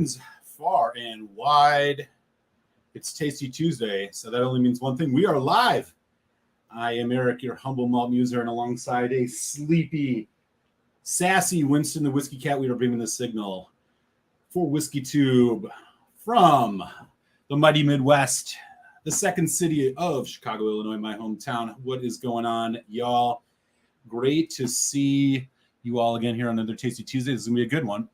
friends far and wide. It's Tasty Tuesday, so that only means one thing. We are live. I am Eric, your humble malt muser, and alongside a sleepy, sassy Winston the Whiskey Cat, we are bringing the signal for Whiskey Tube from the mighty Midwest, the second city of Chicago, Illinois, my hometown. What is going on, y'all? Great to see you all again here on another Tasty Tuesday. This is going to be a good one.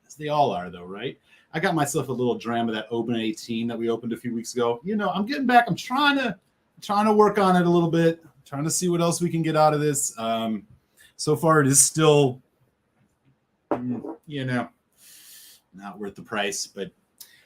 As they all are, though, right? I got myself a little dram of that Open 18 that we opened a few weeks ago. You know, I'm getting back. I'm trying to work on it a little bit, trying to see what else we can get out of this. So far, it is still, not worth the price, but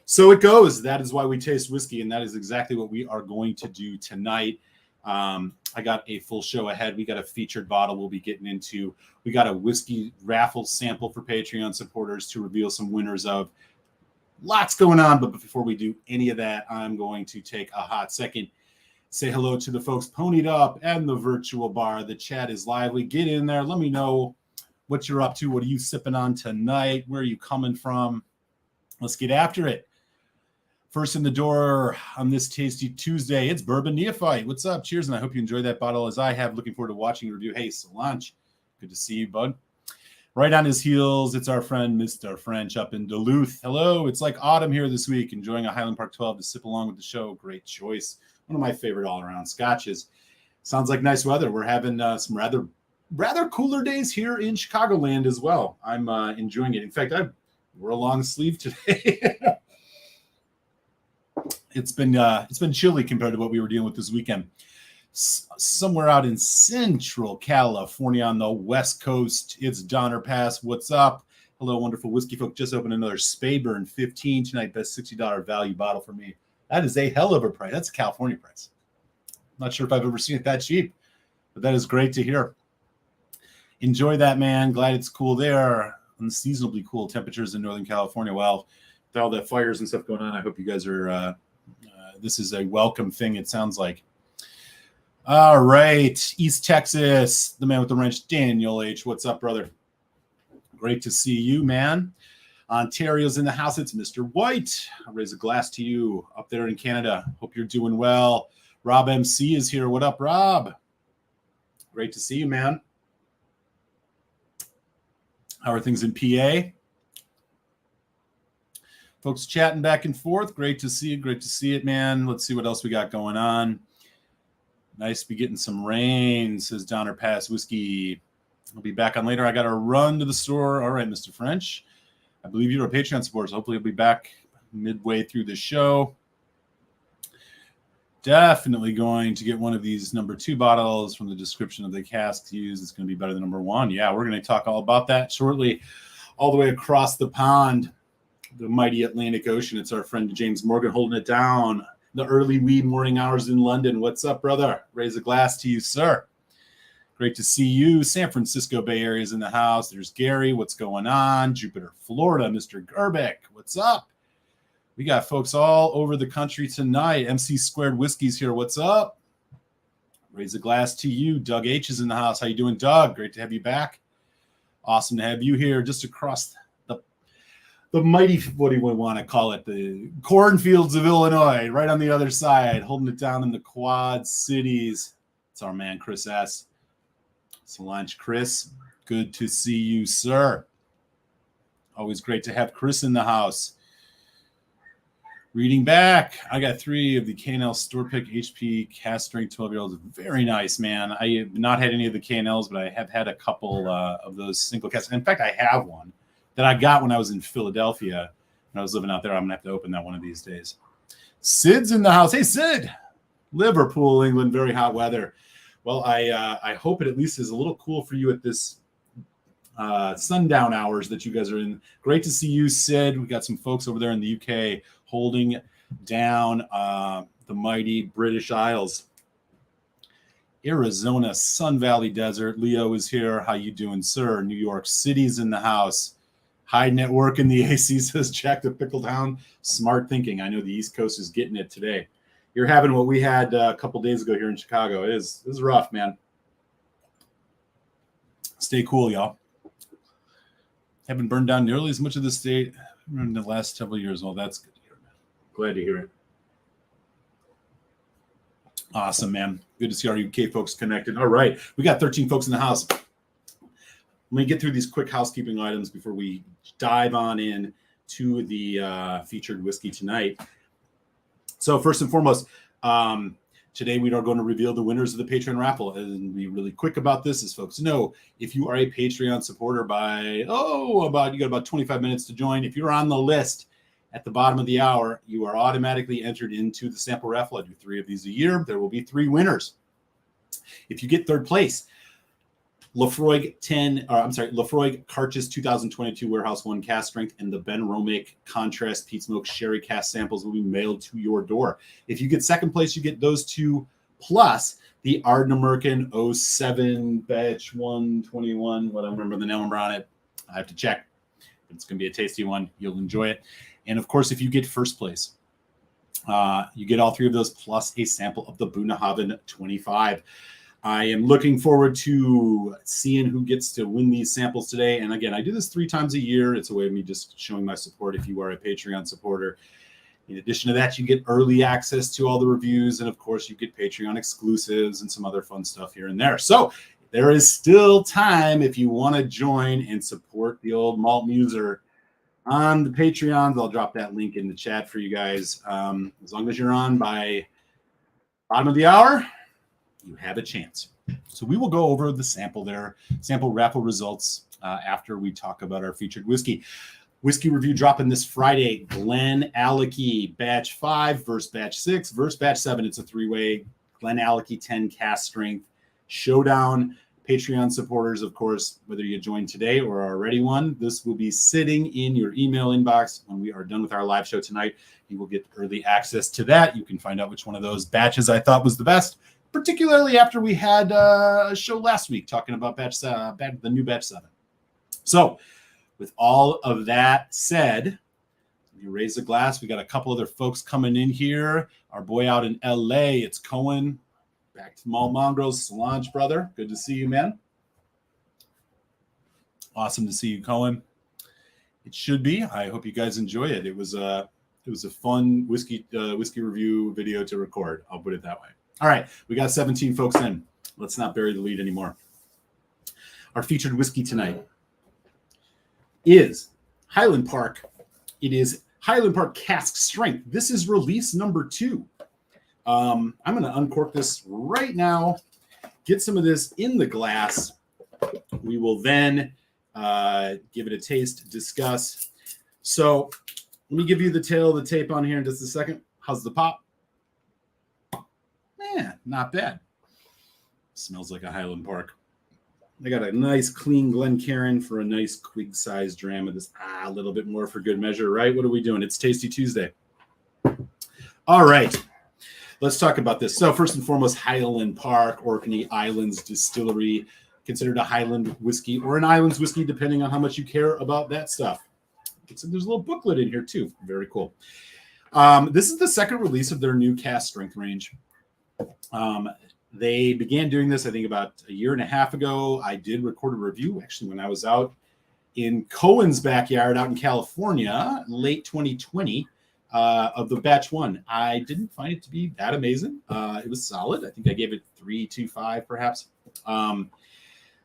so it goes. That is why we taste whiskey, and that is exactly what we are going to do tonight. I got a full show ahead. We got a featured bottle we'll be getting into. We got a whiskey raffle sample for Patreon supporters to reveal some winners of. Lots going on, but before we do any of that, I'm going to take a hot second. Say hello to the folks ponied up and the virtual bar. The chat is lively. Get in there. Let me know what you're up to. What are you sipping on tonight? Where are you coming from? Let's get after it. First in the door on this Tasty Tuesday, it's Bourbon Neophyte. What's up? Cheers, and I hope you enjoyed that bottle as I have. Looking forward to watching the review. Hey, Solange, good to see you, bud. Right on his heels, it's our friend Mr. French up in Duluth. Hello, it's like autumn here this week. Enjoying a Highland Park 12 to sip along with the show. Great choice. One of my favorite all-around scotches. Sounds like nice weather. We're having some rather cooler days here in Chicagoland as well. I'm enjoying it. In fact, we're a long sleeve today. It's been chilly compared to what we were dealing with this weekend. Somewhere out in Central California on the West Coast, it's Donner Pass. What's up? Hello, wonderful whiskey folk. Just opened another Speyburn 15 tonight. Best $60 value bottle for me. That is a hell of a price. That's a California price. Not sure if I've ever seen it that cheap, but that is great to hear. Enjoy that, man. Glad it's cool there. Unseasonably cool temperatures in Northern California. Well, with all the fires and stuff going on, I hope you guys are. This is a welcome thing. It sounds like. All right, East Texas, the man with the wrench, Daniel H. What's up, brother? Great to see you, man. Ontario's in the house. It's Mr. White. I'll raise a glass to you up there in Canada. Hope you're doing well. Rob MC is here. What up, Rob? Great to see you, man. How are things in PA? Folks chatting back and forth. Great to see you. Great to see it, man. Let's see what else we got going on. Nice to be getting some rain, says Donner Pass Whiskey. I'll be back on later. I got to run to the store. All right, Mr. French. I believe you're a Patreon supporter, so hopefully I'll be back midway through the show. Definitely going to get one of these number 2 bottles from the description of the cask to use. It's going to be better than number 1. Yeah, we're going to talk all about that shortly. All the way across the pond, the mighty Atlantic Ocean. It's our friend James Morgan holding it down. The early wee morning hours in London. What's up, brother? Raise a glass to you, sir. Great to see you. San Francisco Bay Area is in the house. There's Gary. What's going on? Jupiter, Florida. Mr. Gerbeck. What's up? We got folks all over the country tonight. MC Squared Whiskey's here. What's up? Raise a glass to you. Doug H is in the house. How you doing, Doug? Great to have you back. Awesome to have you here just across the mighty, what do you want to call it, the cornfields of Illinois, right on the other side, holding it down in the Quad Cities. It's our man, Chris S. Solange, Chris, good to see you, sir. Always great to have Chris in the house. Reading back, I got 3 of the K&L Store Pick HP Cask Strength 12-year-olds. Very nice, man. I have not had any of the K&Ls, but I have had a couple of those single casks. In fact, I have one that I got when I was in Philadelphia. When I was living out there, I'm going to have to open that one of these days. Sid's in the house. Hey, Sid. Liverpool, England, very hot weather. Well, I hope it at least is a little cool for you at this sundown hours that you guys are in. Great to see you, Sid. We got some folks over there in the UK holding down the mighty British Isles. Arizona, Sun Valley Desert. Leo is here. How you doing, sir? New York City's in the house. High network in the AC, says Jack the Pickletown. Smart thinking. I know the East Coast is getting it today. You're having what we had a couple days ago here in Chicago. It is rough, man. Stay cool, y'all. Haven't burned down nearly as much of the state in the last several years. Well, that's good to hear, man. Glad to hear it. Awesome, man. Good to see our UK folks connected. All right. We got 13 folks in the house. Let me get through these quick housekeeping items before we dive on in to the featured whiskey tonight. So first and foremost, today we are going to reveal the winners of the Patreon raffle. And be really quick about this, as folks know, if you are a Patreon supporter you got about 25 minutes to join. If you're on the list at the bottom of the hour, you are automatically entered into the sample raffle. I do 3 of these a year. There will be 3 winners. If you get third place, Lafroig Carch's 2022 Warehouse 1 Cask Strength and the Ben Romick Contrast Peat Smoke Sherry Cask samples will be mailed to your door. If you get second place, you get those 2 plus the Ardnamurchan 07 Batch 121. What I remember the number on it. I have to check. It's going to be a tasty one. You'll enjoy it. And of course, if you get first place, you get all 3 of those plus a sample of the Bunnahabhain 25. I am looking forward to seeing who gets to win these samples today. And again, I do this 3 times a year. It's a way of me just showing my support if you are a Patreon supporter. In addition to that, you get early access to all the reviews. And of course, you get Patreon exclusives and some other fun stuff here and there. So there is still time if you want to join and support the old Malt Muser on the Patreons. I'll drop that link in the chat for you guys. As long as you're on by bottom of the hour, you have a chance. So we will go over the sample raffle results after we talk about our featured whiskey. Whiskey review dropping this Friday. Glen Alecky Batch 5 versus Batch 6 versus Batch 7. It's a 3-way Glen Alecky 10 Cask Strength showdown. Patreon supporters, of course, whether you join today or are already one, this will be sitting in your email inbox when we are done with our live show tonight. You will get early access to that. You can find out which one of those batches I thought was the best, particularly after we had a show last week talking about the new Batch 7. So with all of that said, you raise a glass. We got a couple other folks coming in here. Our boy out in LA, it's Cohen. Back to Malt Mongrels, Solange brother. Good to see you, man. Awesome to see you, Cohen. It should be. I hope you guys enjoy it. It was a fun whiskey review video to record. I'll put it that way. All right, we got 17 folks in. Let's not bury the lead anymore. Our featured whiskey tonight is Highland Park. It is Highland Park Cask Strength. This is release number 2. I'm going to uncork this right now, get some of this in the glass. We will then give it a taste, discuss. So let me give you the tail of the tape on here in just a second. How's the pop? Man, not bad. Smells like a Highland Park. I got a nice clean Glencairn for a nice quig-sized dram of this. A little bit more for good measure, right? What are we doing? It's Tasty Tuesday. All right. Let's talk about this. So first and foremost, Highland Park, Orkney Islands Distillery, considered a Highland whiskey or an Islands whiskey, depending on how much you care about that stuff. There's a little booklet in here too. Very cool. This is the second release of their new Cask Strength range. They began doing this, I think, about a year and a half ago. I did record a review, actually, when I was out in Cohen's backyard out in California, late 2020. Of the Batch 1. I didn't find it to be that amazing. It was solid. I think I gave it 3.25 perhaps.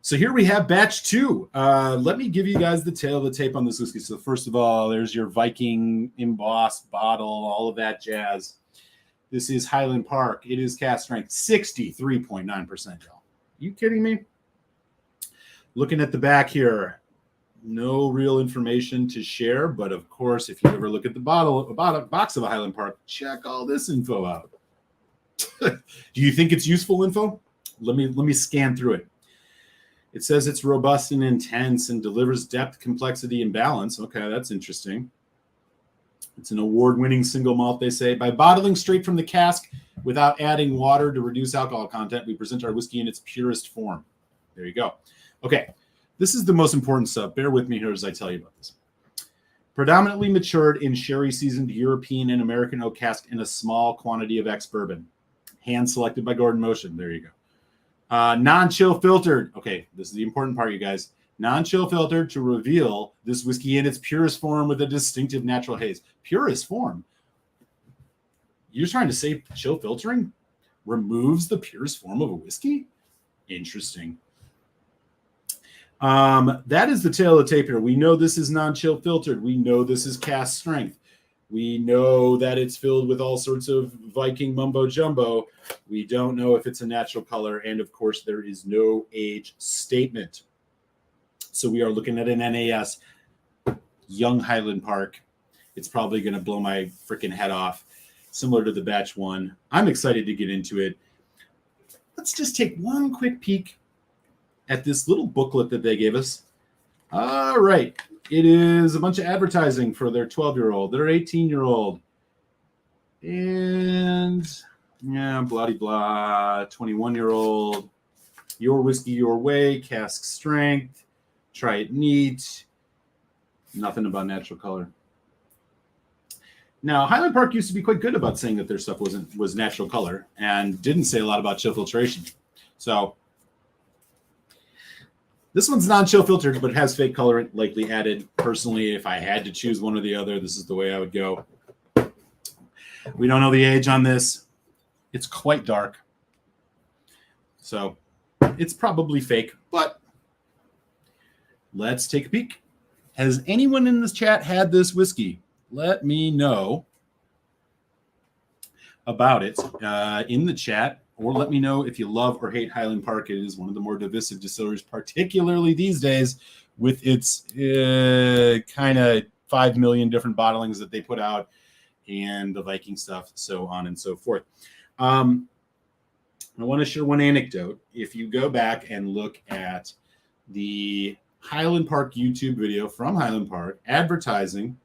So here we have Batch 2. Let me give you guys the tail of the tape on this whiskey. So first of all, there's your Viking embossed bottle, all of that jazz. This is Highland Park. It is Cask Strength, 63.9%, y'all. You kidding me? Looking at the back here, no real information to share, but of course, if you ever look at the box of a Highland Park, check all this info out. Do you think it's useful info? Let me scan through it. It says it's robust and intense and delivers depth, complexity, and balance. Okay, that's interesting. It's an award-winning single malt, they say. By bottling straight from the cask without adding water to reduce alcohol content, we present our whiskey in its purest form. There you go. Okay. This is the most important stuff. Bear with me here as I tell you about this. Predominantly matured in sherry-seasoned European and American oak cask in a small quantity of ex-bourbon. Hand-selected by Gordon Motion. There you go. Non-chill filtered. Okay, this is the important part, you guys. non-chill filtered to reveal this whiskey in its purest form with a distinctive natural haze. Purest form? You're trying to say chill filtering removes the purest form of a whiskey? Interesting. That is the tail of the tape here. We know this is non-chill filtered. We know this is cask strength. We know that it's filled with all sorts of Viking mumbo jumbo. We don't know if it's a natural color. And of course, there is no age statement. So we are looking at an NAS, young Highland Park. It's probably going to blow my freaking head off, similar to the batch one. I'm excited to get into it. Let's just take one quick peek at this little booklet that they gave us. All right. It is a bunch of advertising for their 12-year-old, their 18-year-old, and blah, blah, 21-year-old. Your whiskey, your way, cask strength. Try it neat. Nothing about natural color. Now, Highland Park used to be quite good about saying that their stuff was natural color and didn't say a lot about chill filtration. So this one's non-chill filtered, but it has fake colorant likely added. Personally, if I had to choose one or the other, this is the way I would go. We don't know the age on this. It's quite dark. So it's probably fake, but let's take a peek. Has anyone in this chat had this whiskey? Let me know about it in the chat, or let me know if you love or hate Highland Park. It is one of the more divisive distilleries, particularly these days with its kind of 5 million different bottlings that they put out and the Viking stuff, so on and so forth. I want to share one anecdote. If you go back and look at the Highland Park YouTube video from Highland Park advertising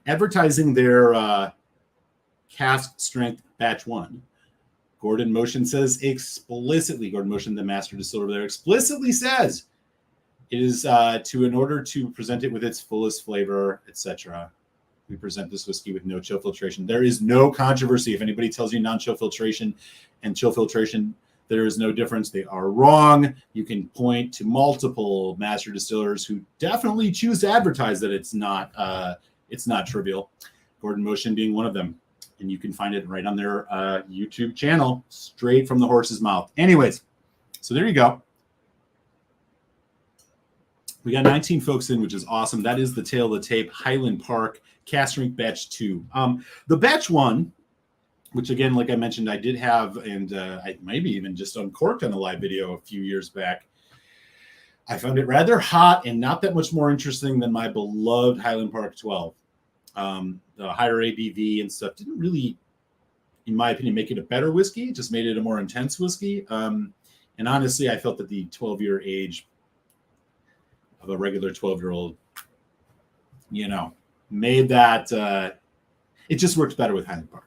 their cask strength batch one. Gordon Motion says explicitly, Gordon Motion, the master distiller there, explicitly says it is in order to present it with its fullest flavor, etc. We present this whiskey with no chill filtration. There is no controversy. If anybody tells you non-chill filtration and chill filtration, there is no difference. They are wrong. You can point to multiple master distillers who definitely choose to advertise that it's not trivial. Gordon Motion being one of them. And you can find it right on their YouTube channel, straight from the horse's mouth. Anyways, so there you go. We got 19 folks in, which is awesome. That is the tail of the tape, Highland Park, Cask Strength Batch 2. The Batch 1, which again, like I mentioned, I did have, and I maybe even just uncorked on a live video a few years back. I found it rather hot and not that much more interesting than my beloved Highland Park 12. The higher ABV and stuff didn't really, in my opinion, make it a better whiskey. It just made it a more intense whiskey. And honestly, I felt that the 12-year age of a regular 12-year-old, made that, it just works better with Highland Park.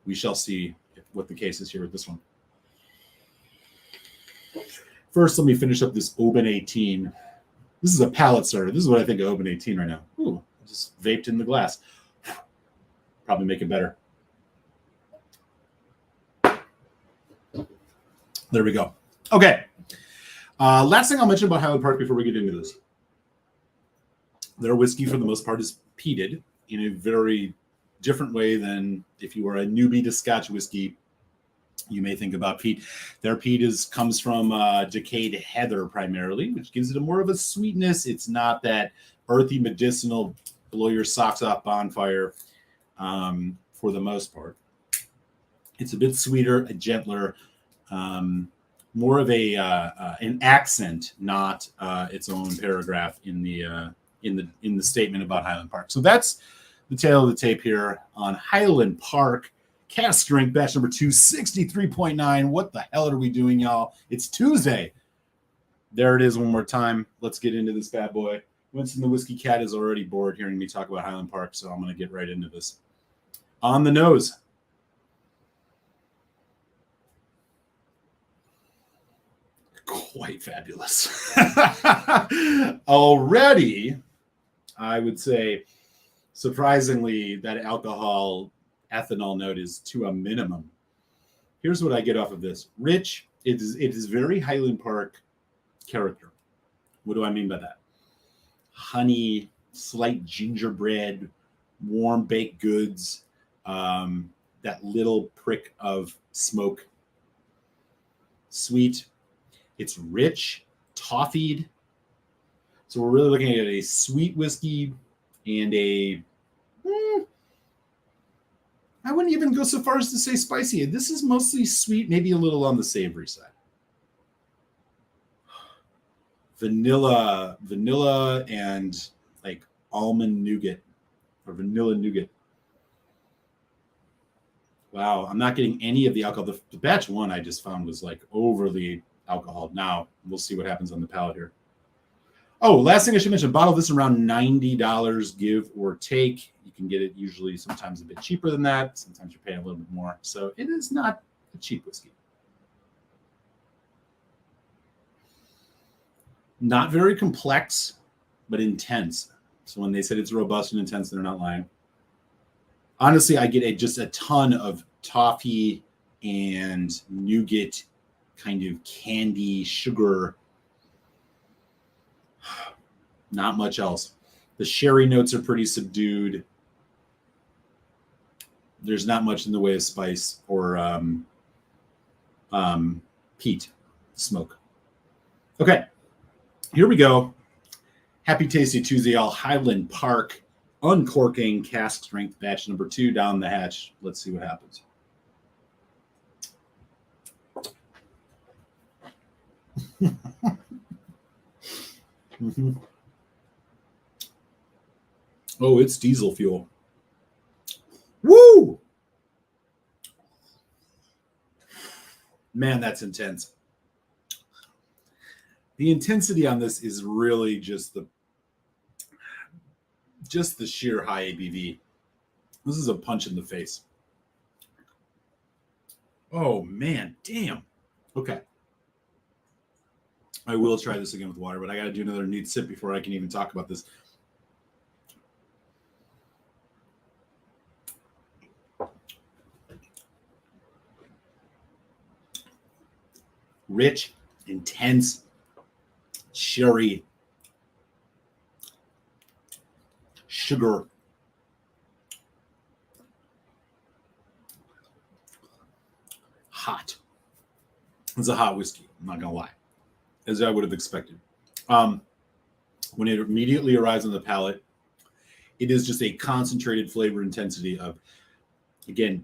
We shall see what the case is here with this one. First, let me finish up this Oban 18. This is a palate starter. This is what I think of Oban 18 right now. Ooh, I just vaped in the glass. Probably make it better. There we go. Okay. Last thing I'll mention about Highland Park before we get into this. Their whiskey, for the most part, is peated in a very different way than if you were a newbie to Scotch whiskey. You may think about peat. Their peat comes from decayed heather primarily, which gives it a more of a sweetness. It's not that earthy, medicinal, blow your socks off bonfire for the most part. It's a bit sweeter, a gentler, more of an accent, not its own paragraph in the statement about Highland Park. So that's the tail of the tape here on Highland Park. Cask Strength batch number 2, 63.9. What the hell are we doing, y'all? It's Tuesday. There it is one more time. Let's get into this bad boy. Winston the Whiskey Cat is already bored hearing me talk about Highland Park, so I'm going to get right into this. On the nose. Quite fabulous. Already, I would say, surprisingly, that alcohol ethanol note is to a minimum. Here's what I get off of this. Rich, It is very Highland Park character. What do I mean by that? Honey, slight gingerbread, warm baked goods, that little prick of smoke. Sweet. It's rich, toffeed. So we're really looking at a sweet whiskey and I wouldn't even go so far as to say spicy. This is mostly sweet, maybe a little on the savory side. Vanilla and like almond nougat or vanilla nougat. Wow, I'm not getting any of the alcohol. The batch one I just found was like overly alcohol. Now we'll see what happens on the palate here. Oh, last thing I should mention, bottle of this around $90, give or take. You can get it usually sometimes a bit cheaper than that. Sometimes you're paying a little bit more. So it is not a cheap whiskey. Not very complex, but intense. So when they said it's robust and intense, they're not lying. Honestly, I get just a ton of toffee and nougat kind of candy, sugar. Not much else. The sherry notes are pretty subdued. There's not much in the way of spice or peat, smoke. Okay, here we go. Happy Tasty Tuesday, all. Highland Park, uncorking, cask strength, batch number 2 down the hatch. Let's see what happens. Mm-hmm. Oh, it's diesel fuel. Woo! Man, that's intense. The intensity on this is really just the sheer high ABV. This is a punch in the face. Oh, man, damn. Okay. I will try this again with water, but I got to do another neat sip before I can even talk about this. Rich, intense, sherry, sugar, hot. It's a hot whiskey, I'm not going to lie, as I would have expected. When it immediately arrives on the palate, it is just a concentrated flavor intensity of, again,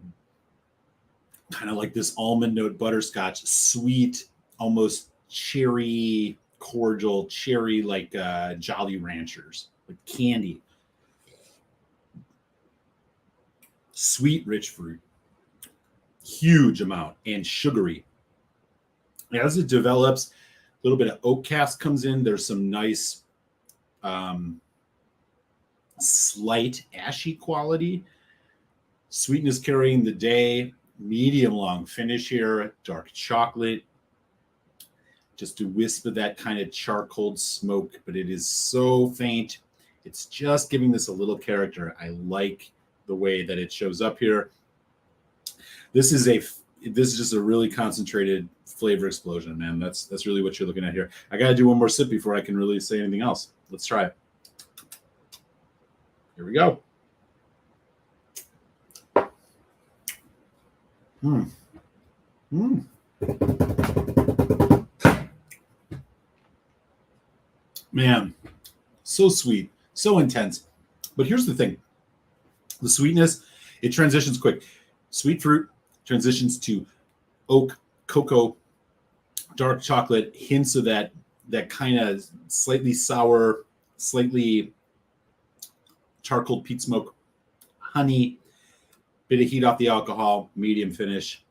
kind of like this almond note butterscotch, sweet, almost cherry cordial, cherry like Jolly Ranchers, like candy. Sweet, rich fruit, huge amount, and sugary. As it develops, a little bit of oak cask comes in. There's some nice slight ashy quality. Sweetness carrying the day. Medium long finish here. Dark chocolate. Just a wisp of that kind of charcoal smoke, but it is so faint. It's just giving this a little character. I like the way that it shows up here. This is just a really concentrated flavor explosion, man. That's really what you're looking at here. I got to do one more sip before I can really say anything else. Let's try it. Here we go. Man, so sweet, so intense. But here's the thing. The sweetness, it transitions quick. Sweet fruit transitions to oak, cocoa, dark chocolate, hints of that kind of slightly sour, slightly charcoal peat smoke, honey, bit of heat off the alcohol, medium finish.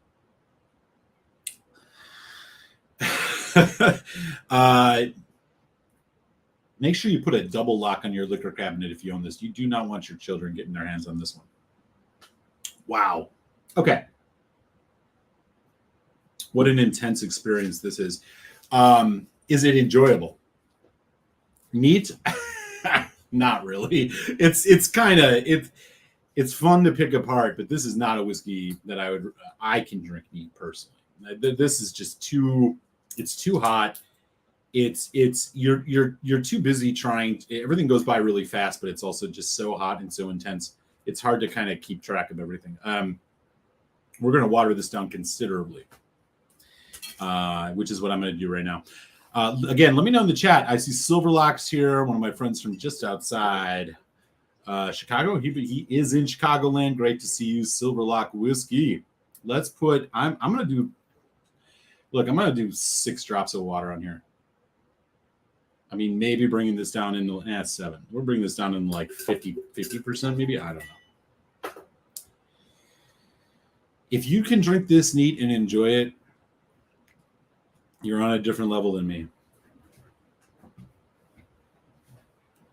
Make sure you put a double lock on your liquor cabinet if you own this. You do not want your children getting their hands on this one. Wow. Okay. What an intense experience this is. Is it enjoyable? Neat? Not really. It's kind of it's fun to pick apart, but this is not a whiskey that I can drink neat personally. This is just too. It's too hot. You're too busy trying. Everything goes by really fast, but it's also just so hot and so intense. It's hard to kind of keep track of everything. We're going to water this down considerably, which is what I'm going to do right now. Again, let me know in the chat. I see Silverlocks here, one of my friends from just outside Chicago. He is in Chicagoland. Great to see you, Silverlock Whiskey. Let's put. I'm going to do. Look, I'm going to do 6 drops of water on here. I mean, maybe bringing this down into 7. We're bringing this down in like 50%, maybe. I don't know. If you can drink this neat and enjoy it, you're on a different level than me.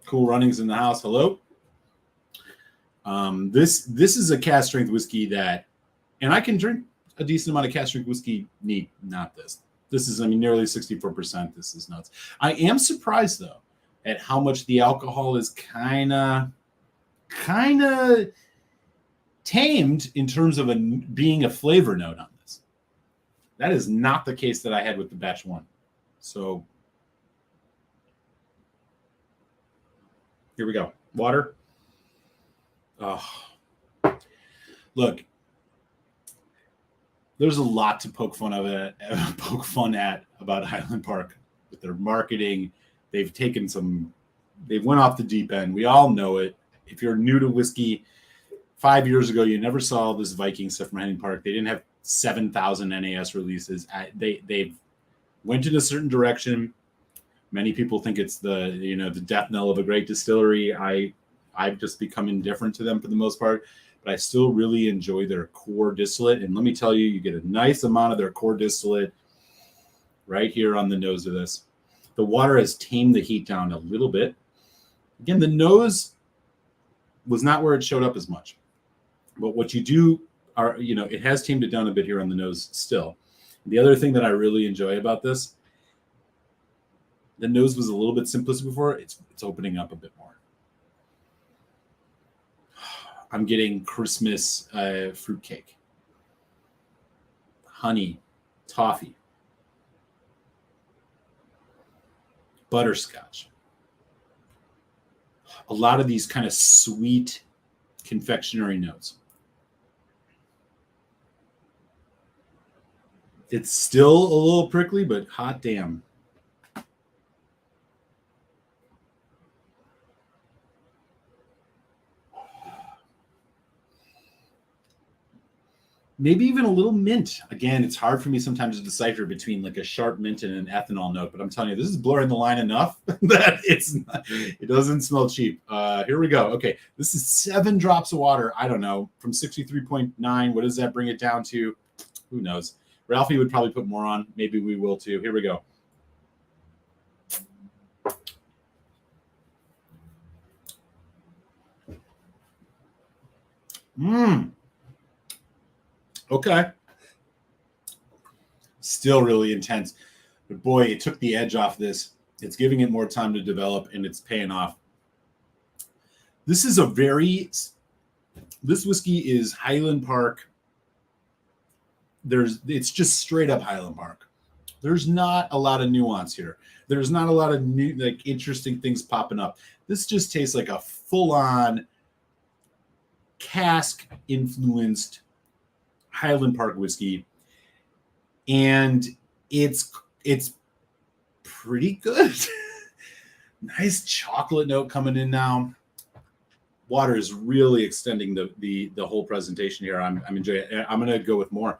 Cool Runnings in the house. Hello. This is a cask strength whiskey that, and I can drink a decent amount of cask strength whiskey neat. Not this. This is, I mean, nearly 64%. This is nuts. I am surprised though at how much the alcohol is kind of tamed in terms of being a flavor note on this. That is not the case that I had with the batch 1. So here we go. Water. Oh, look, there's a lot to poke fun at about Highland Park with their marketing. They've went off the deep end. We all know it. If you're new to whiskey, 5 years ago, you never saw this Viking stuff from Highland Park. They didn't have 7,000 NAS releases. They've went in a certain direction. Many people think it's the death knell of a great distillery. I've just become indifferent to them for the most part, but I still really enjoy their core distillate. And let me tell you, you get a nice amount of their core distillate right here on the nose of this. The water has tamed the heat down a little bit. Again, the nose was not where it showed up as much. But what you do are, it has tamed it down a bit here on the nose still. The other thing that I really enjoy about this, the nose was a little bit simplistic before. It's opening up a bit more. I'm getting Christmas fruitcake, honey, toffee, butterscotch. A lot of these kind of sweet confectionery notes. It's still a little prickly, but hot damn. Maybe even a little mint. Again, it's hard for me sometimes to decipher between like a sharp mint and an ethanol note, but I'm telling you, this is blurring the line enough that it doesn't smell cheap. Here we go. Okay, this is 7 drops of water. I don't know, from 63.9. What does that bring it down to? Who knows? Ralphie would probably put more on. Maybe we will too. Here we go. Okay. Still really intense. But boy, it took the edge off this. It's giving it more time to develop, and it's paying off. This whiskey is Highland Park. It's just straight up Highland Park. There's not a lot of nuance here. There's not a lot of new, like, interesting things popping up. This just tastes like a full-on cask influenced Highland Park whiskey, and it's pretty good. Nice chocolate note coming in now. Water is really extending the whole presentation here. I'm enjoying it. I'm gonna go with more.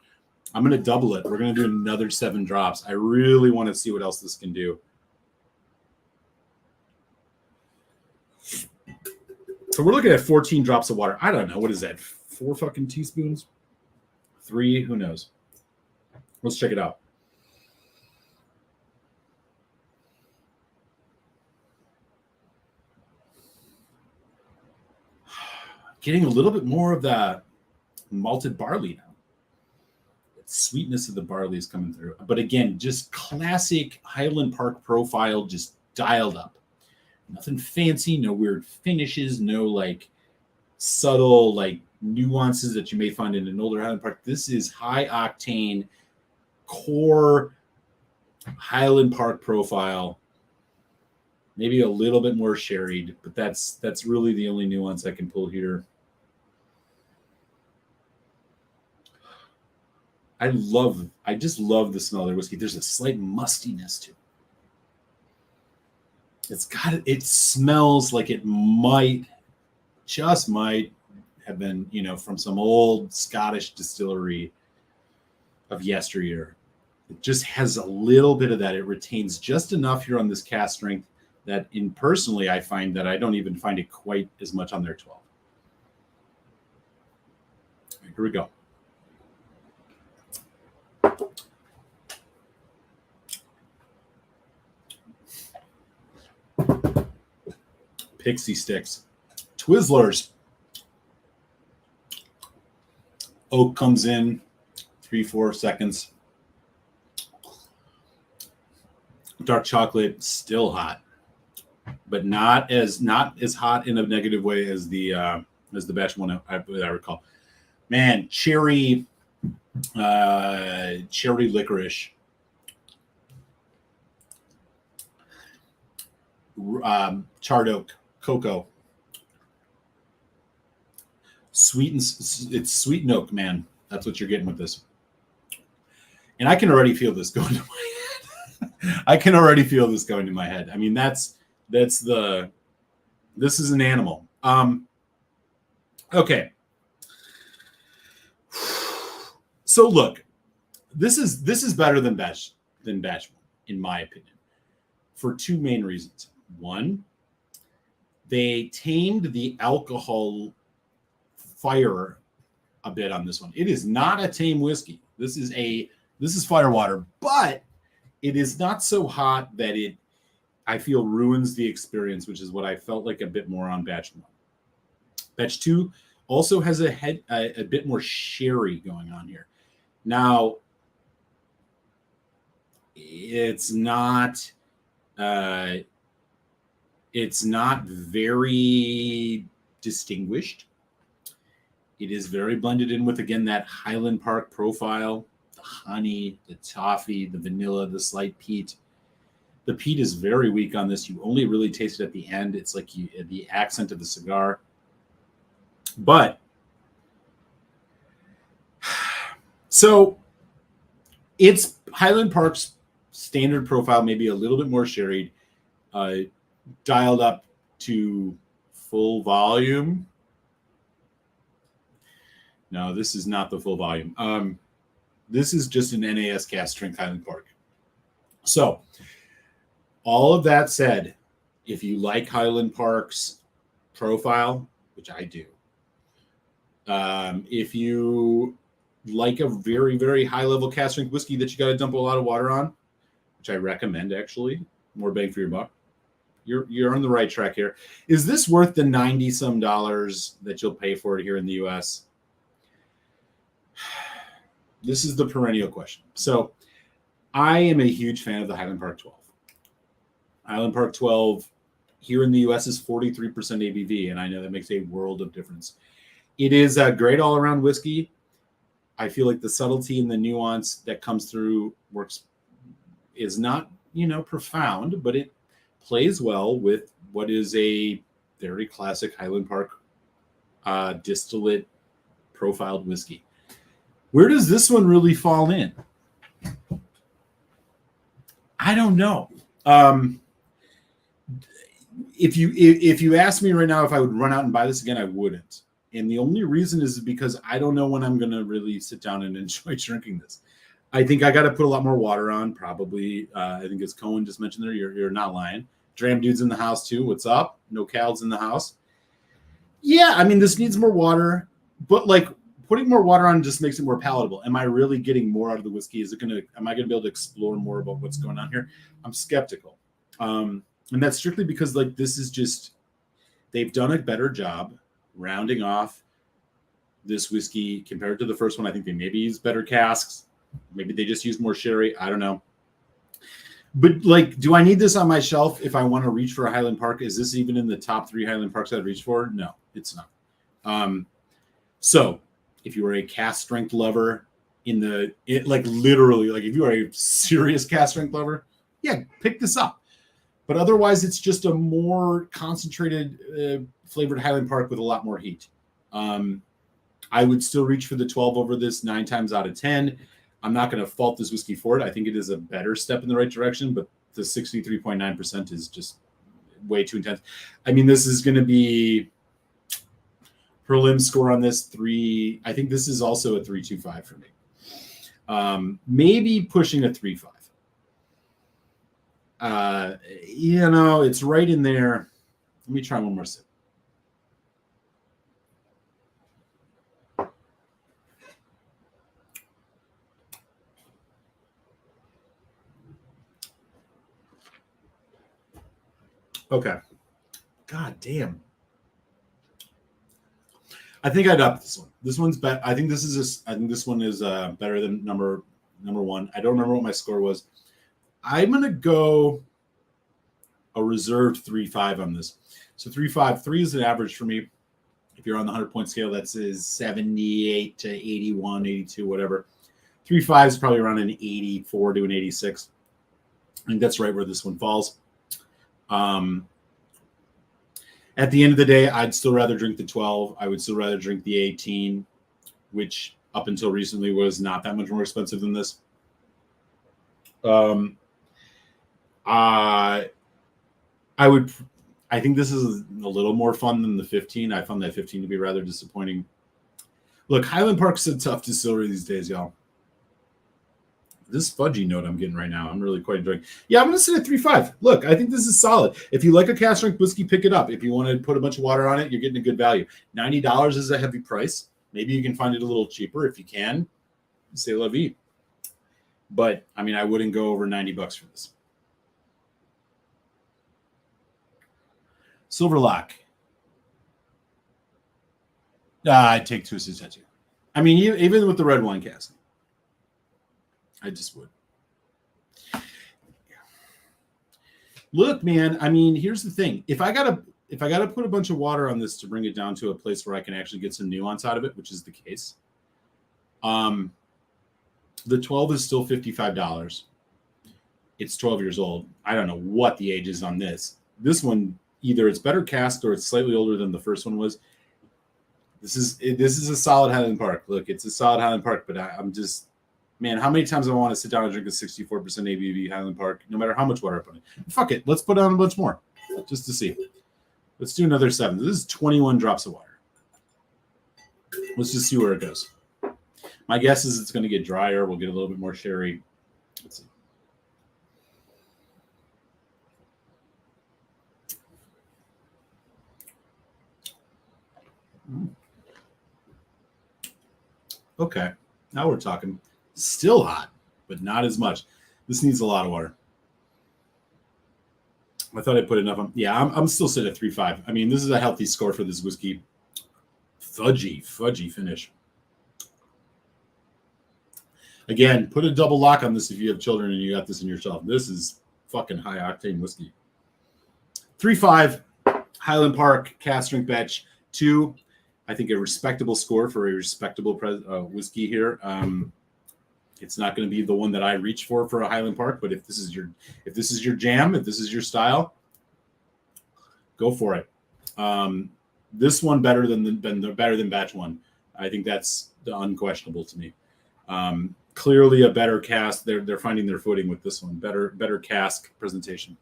I'm gonna double it. We're gonna do another 7 drops. I really want to see what else this can do. So we're looking at 14 drops of water. I don't know. What is that? 4 fucking teaspoons? 3? Who knows? Let's check it out. Getting a little bit more of that malted barley now. The sweetness of the barley is coming through. But again, just classic Highland Park profile, just dialed up. Nothing fancy, no weird finishes, no like subtle like nuances that you may find in an older Highland Park. This is high octane core Highland Park profile. Maybe a little bit more sherried, but that's really the only nuance I can pull here. I just love the smell of their whiskey. There's a slight mustiness to it. It smells like it might have been, from some old Scottish distillery of yesteryear. It just has a little bit of that. It retains just enough here on this cask strength that personally, I find that I don't even find it quite as much on their 12. Here we go. Pixie sticks. Twizzlers. Oak comes in 3-4 seconds. Dark chocolate still hot, but not as hot in a negative way as the batch one I recall. Man, cherry licorice. Charred oak, cocoa, it's sweet and oak, man. That's what you're getting with this. And I can already feel this going to my head. I mean, this is an animal. Okay. So look, this is better than batch one, in my opinion, for two main reasons. One, they tamed the alcohol fire a bit on this one. It is not a tame whiskey. This is firewater, but it is not so hot that I feel ruins the experience, which is what I felt like a bit more on batch one. Batch two also has a bit more sherry going on here. Now, it's not very distinguished. It is very blended in with, again, that Highland Park profile, the honey, the toffee, the vanilla, the slight peat. The peat is very weak on this. You only really taste it at the end. It's like the accent of the cigar. But so it's Highland Park's standard profile, maybe a little bit more sherried, dialed up to full volume. No, this is not the full volume. This is just an NAS cask strength Highland Park. So, all of that said, if you like Highland Park's profile, which I do, if you like a very, very high level cask strength whiskey that you got to dump a lot of water on, which I recommend, actually, more bang for your buck, you're on the right track here. Is this worth the $90-some that you'll pay for it here in the US? This is the perennial question. So I am a huge fan of the Highland Park 12. Highland Park 12 here in the US is 43% ABV, and I know that makes a world of difference. It is a great all-around whiskey. I feel like the subtlety and the nuance that comes through is not, profound, but it plays well with what is a very classic Highland Park distillate profiled whiskey. Where does this one really fall in? I don't know. If you ask me right now if I would run out and buy this again, I wouldn't. And the only reason is because I don't know when I'm going to really sit down and enjoy drinking this. I think I got to put a lot more water on, probably. I think as Cohen just mentioned there, you're not lying. Dram Dude's in the house too. What's up? No Cal's in the house. Yeah, I mean, this needs more water, but putting more water on just makes it more palatable. Am I really getting more out of the whiskey? Am I going to be able to explore more about what's going on here? I'm skeptical. And that's strictly because this is just, they've done a better job rounding off this whiskey compared to the first one. I think they maybe used better casks. Maybe they just used more sherry. I don't know. But do I need this on my shelf if I want to reach for a Highland Park? Is this even in the top 3 Highland Parks I'd reach for? No, it's not. So if you are a cask strength lover, like literally, like if you are a serious cask strength lover, yeah, pick this up. But otherwise, it's just a more concentrated flavored Highland Park with a lot more heat. I would still reach for the 12 over this 9 times out of 10. I'm not going to fault this whiskey for it. I think it is a better step in the right direction, but the 63.9% is just way too intense. I mean, this is going to be prelim score on this 3. I think this is also a 3.25 for me. Maybe pushing a 3.5. It's right in there. Let me try one more sip. Okay. God damn. I think I'd up this one. This one's better. I think this one is better than number 1. I don't remember what my score was. I'm gonna go a reserved 3.5 on this. So 3.5. 3 is an average for me. If you're on the 100-point scale, that's 78 to 81, 82, whatever. 3.5 is probably around an 84 to an 86. I think that's right where this one falls. At the end of the day, I'd still rather drink the 12. I would still rather drink the 18, which up until recently was not that much more expensive than this. I think this is a little more fun than the 15. I found that 15 to be rather disappointing. Look, Highland Park's a tough distillery these days, y'all. This fudgy note I'm getting right now, I'm really quite enjoying. Yeah, I'm going to sit at 3.5. Look, I think this is solid. If you like a cask strength whiskey, pick it up. If you want to put a bunch of water on it, you're getting a good value. $90 is a heavy price. Maybe you can find it a little cheaper. If you can, say la vie. But, I mean, I wouldn't go over $90 for this. Silverlock. I'd take Twisted Tattoo. I mean, even with the red wine cask. I just would. Look, man, I mean, here's the thing. If I gotta put a bunch of water on this to bring it down to a place where I can actually get some nuance out of it, which is the case. The 12 is still $55. It's 12 years old. I don't know what the age is on this. This one, either it's better cast or it's slightly older than the first one was. This is a solid Highland Park. Look, it's a solid Highland Park, but I'm just, man, how many times do I want to sit down and drink a 64% ABV Highland Park, no matter how much water I put in? Fuck it. Let's put on a bunch more just to see. Let's do another 7. This is 21 drops of water. Let's just see where it goes. My guess is it's going to get drier. We'll get a little bit more sherry. Let's see. Okay. Now we're talking. Still hot, but not as much. This needs a lot of water. I thought I put enough on. Yeah, I'm still sitting at 3.5. I mean, this is a healthy score for this whiskey. Fudgy finish. Again, put a double lock on this if you have children and you got this in your shelf. This is fucking high octane whiskey. 3.5, Highland Park cask strength batch 2. I think a respectable score for a respectable whiskey here. It's not going to be the one that I reach for a Highland Park, but if this is your jam, if this is your style, go for it. This one better than batch 1. I think that's unquestionable to me. Clearly a better cask. They're finding their footing with this one. Better cask presentation.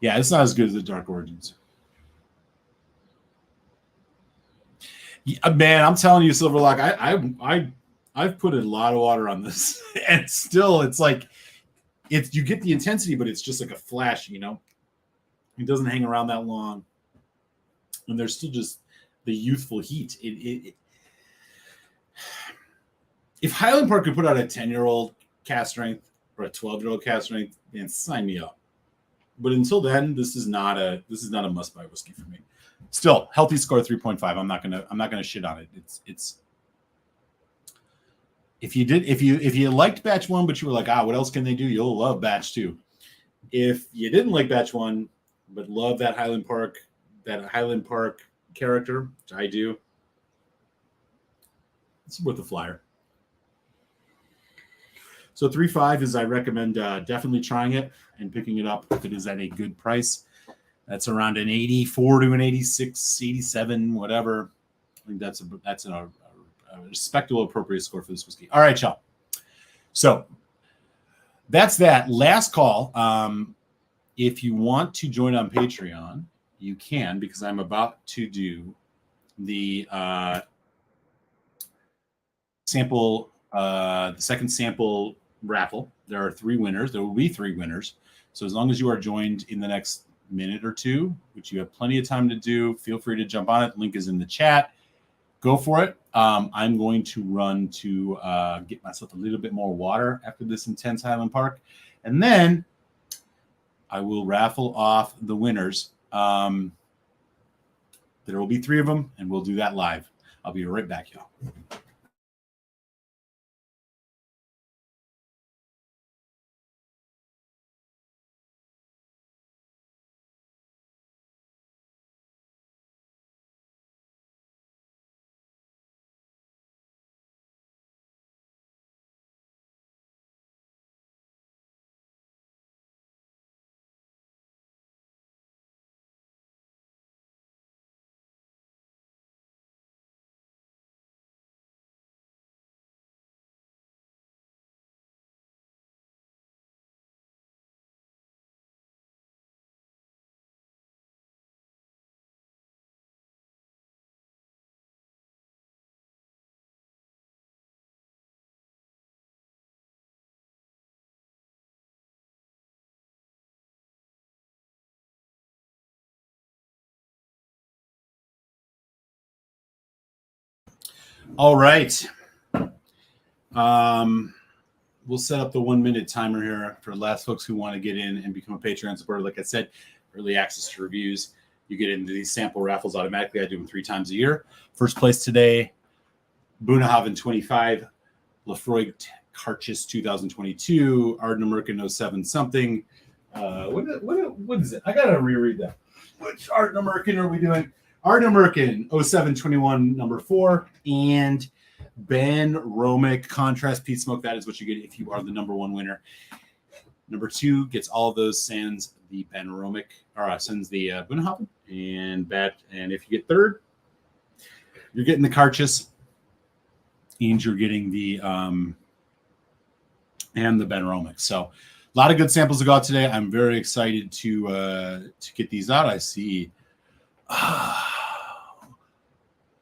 Yeah, it's not as good as the Dark Origins. Yeah, man, I'm telling you, Silverlock, I've put a lot of water on this, and still, it's like you get the intensity, but it's just like a flash, you know. It doesn't hang around that long, and there's still just the youthful heat. If Highland Park could put out a 10-year-old cask strength or a 12-year-old cask strength, man, sign me up. But until then, this is not a must-buy whiskey for me. Still, healthy score 3.5. I'm not gonna shit on it. It's if you liked batch 1, but you were like, what else can they do? You'll love batch 2. If you didn't like batch 1, but love that Highland Park character, which I do, It's worth a flyer. So 3.5 is I recommend definitely trying it and picking it up if it is at a good price. That's around an 84 to an 86, 87, whatever. I think that's a respectable, appropriate score for this whiskey. All right, y'all. So that's that. Last call. If you want to join on Patreon, you can, because I'm about to do the sample, the second sample raffle. There are 3 winners. There will be 3 winners. So as long as you are joined in the next minute or two, which you have plenty of time to do, feel free to jump on it. Link is in the chat. Go for it. I'm going to run to get myself a little bit more water after this intense Highland Park. And then I will raffle off the winners. There will be 3 of them, and we'll do that live. I'll be right back, y'all. All right. We'll set up the 1-minute timer here for the last folks who want to get in and become a Patreon supporter. Like I said, early access to reviews. You get into these sample raffles automatically. I do them 3 times a year. First place today, Bunnahabhain 25, Lafroig Carchis 2022, Ardnamurkin 07 something. What is it? I gotta reread that. Which Ardnamurkin are we doing? Ardnamurkin 0721 number 4 and Ben Romick Contrast Peat Smoke. That is what you get if you are the number 1 winner. Number 2 gets all of those, sends the Ben Romick, or sends the Bunnahabhain, and if you get 3rd, you're getting the Carchis, and you're getting the and the Ben Romick. So a lot of good samples to go out today. I'm very excited to get these out. I see.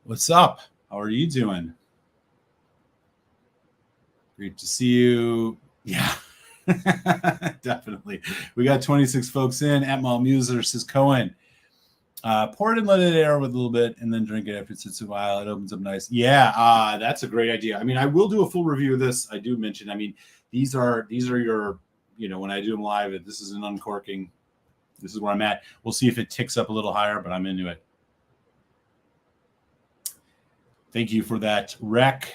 What's up? How are you doing? Great to see you. Yeah, definitely. We got 26 folks in. At Malmuser says Cohen. Pour it and let it air with a little bit, and then drink it after it sits a while. It opens up nice. Yeah, that's a great idea. I mean, I will do a full review of this. I do mention. I mean, these are your, when I do them live, this is an uncorking. This is where I'm at. We'll see if it ticks up a little higher, but I'm into it. Thank you for that, Rec.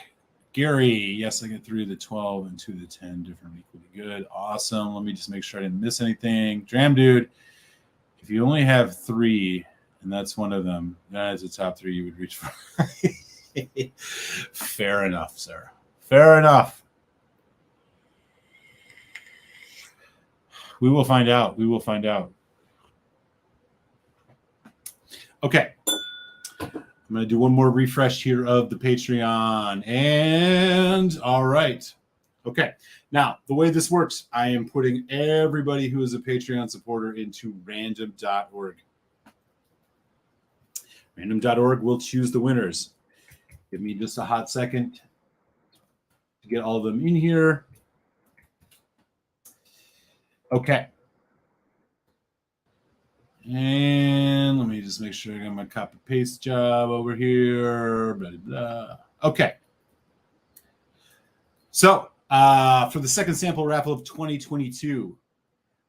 Gary, yes, I get through the 12 and 2 to the 10, different equally good. Awesome. Let me just make sure I didn't miss anything. Dram Dude, if you only have 3, and that's one of them, that's the top 3 you would reach for. Fair enough, sir. Fair enough. We will find out. We will find out. Okay. I'm going to do one more refresh here of the Patreon. And all right. Okay. Now, the way this works, I am putting everybody who is a Patreon supporter into random.org. Random.org will choose the winners. Give me just a hot second to get all of them in here. Okay. And let me just make sure I got my copy paste job over here. Blah, blah, blah. Okay. So for the second sample raffle of 2022,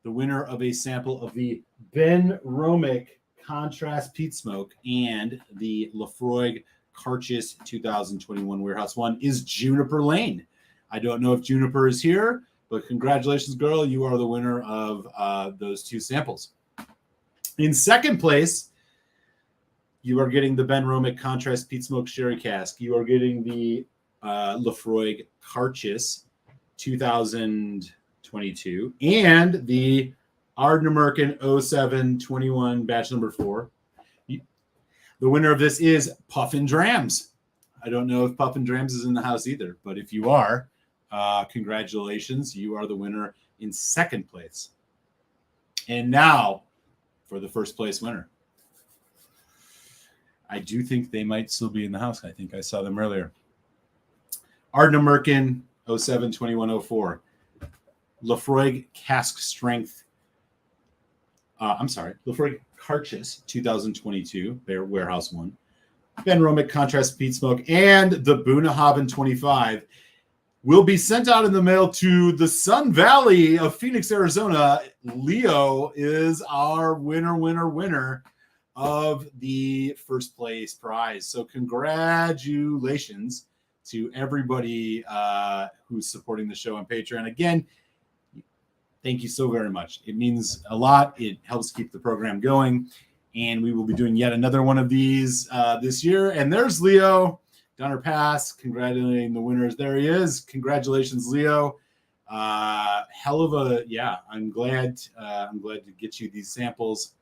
the winner of a sample of the Ben Romick Contrast Peat Smoke and the Lafroig Carchis 2021 Warehouse 1 is Juniper Lane. I don't know if Juniper is here, but congratulations, girl. You are the winner of those 2 samples. In second place, you are getting the Ben Romick Contrast Peat Smoke Sherry Cask. You are getting the Lefroy Carchis 2022, and the Ardnamurchan 0721 batch number 4. The winner of this is Puffin Drams. I don't know if Puffin Drams is in the house either, but if you are, congratulations. You are the winner in second place. And now for the first place winner. I do think they might still be in the house. I think I saw them earlier. Ardnamurchan 072104. Lefroy Cask Strength. Lefroy Carchis 2022. Bear Warehouse 1. Ben Romick Contrast Peat Smoke. And the Boonahaven 25 will be sent out in the mail to the Sun Valley of Phoenix, Arizona. Leo is our winner of the first place prize. So congratulations to everybody who's supporting the show on Patreon. Again, thank you so very much. It means a lot. It helps keep the program going. And we will be doing yet another one of these this year. And there's Leo, Donner Pass, congratulating the winners. There he is. Congratulations, Leo. Hell of a, yeah, I'm glad to get you these samples.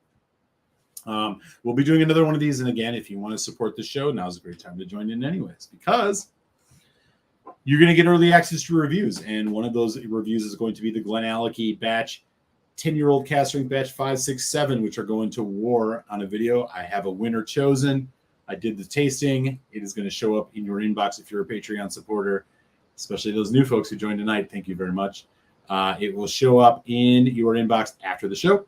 We'll be doing another one of these. And again, if you want to support the show, now's a great time to join in anyways, because you're going to get early access to reviews. And one of those reviews is going to be the Glen Alecky batch, 10-year-old cast strength batch 567, which are going to war on a video. I have a winner chosen. I did the tasting. It is going to show up in your inbox if you're a Patreon supporter, especially those new folks who joined tonight. Thank you very much. It will show up in your inbox after the show.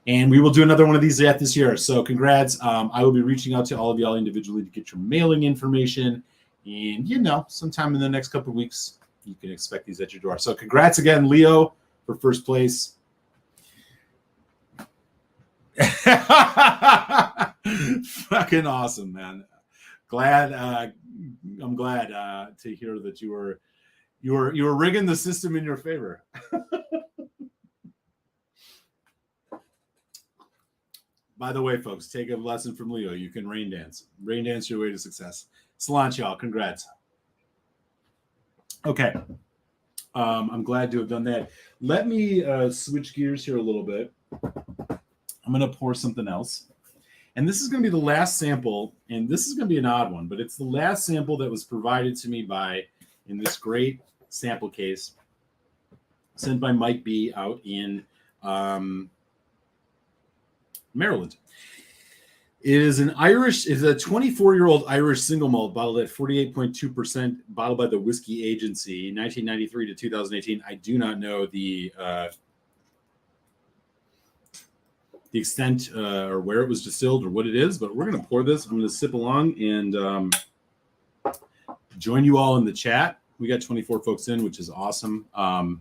And we will do another one of these yet this year. So congrats. I will be reaching out to all of y'all individually to get your mailing information. And, sometime in the next couple of weeks, you can expect these at your door. So congrats again, Leo, for first place. Fucking awesome, man. I'm glad to hear that you were rigging the system in your favor. By the way, folks, take a lesson from Leo. You can rain dance your way to success. Salaunch, y'all. Congrats. Okay. I'm glad to have done that. Let me switch gears here a little bit. I'm going to pour something else. And this is going to be the last sample, and this is going to be an odd one, but it's the last sample that was provided to me in this great sample case sent by Mike B out in Maryland. It is a 24-year-old Irish single malt bottled at 48.2%, bottled by the Whiskey Agency, 1993 to 2018. I do not know the extent or where it was distilled or what it is, but we're going to pour this. I'm going to sip along and join you all in the chat. We got 24 folks in, which is awesome. Love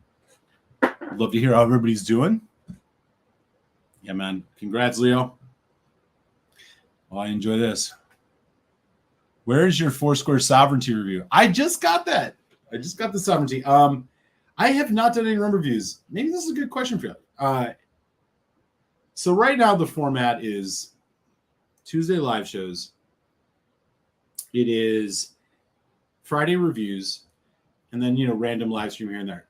to hear how everybody's doing. Yeah, man. Congrats, Leo. Well, I enjoy this. Where is your Foursquare Sovereignty review? I just got that. I just got the Sovereignty. I have not done any rum reviews. Maybe this is a good question for you. So right now the format is Tuesday live shows. It is Friday reviews, and then random live stream here and there.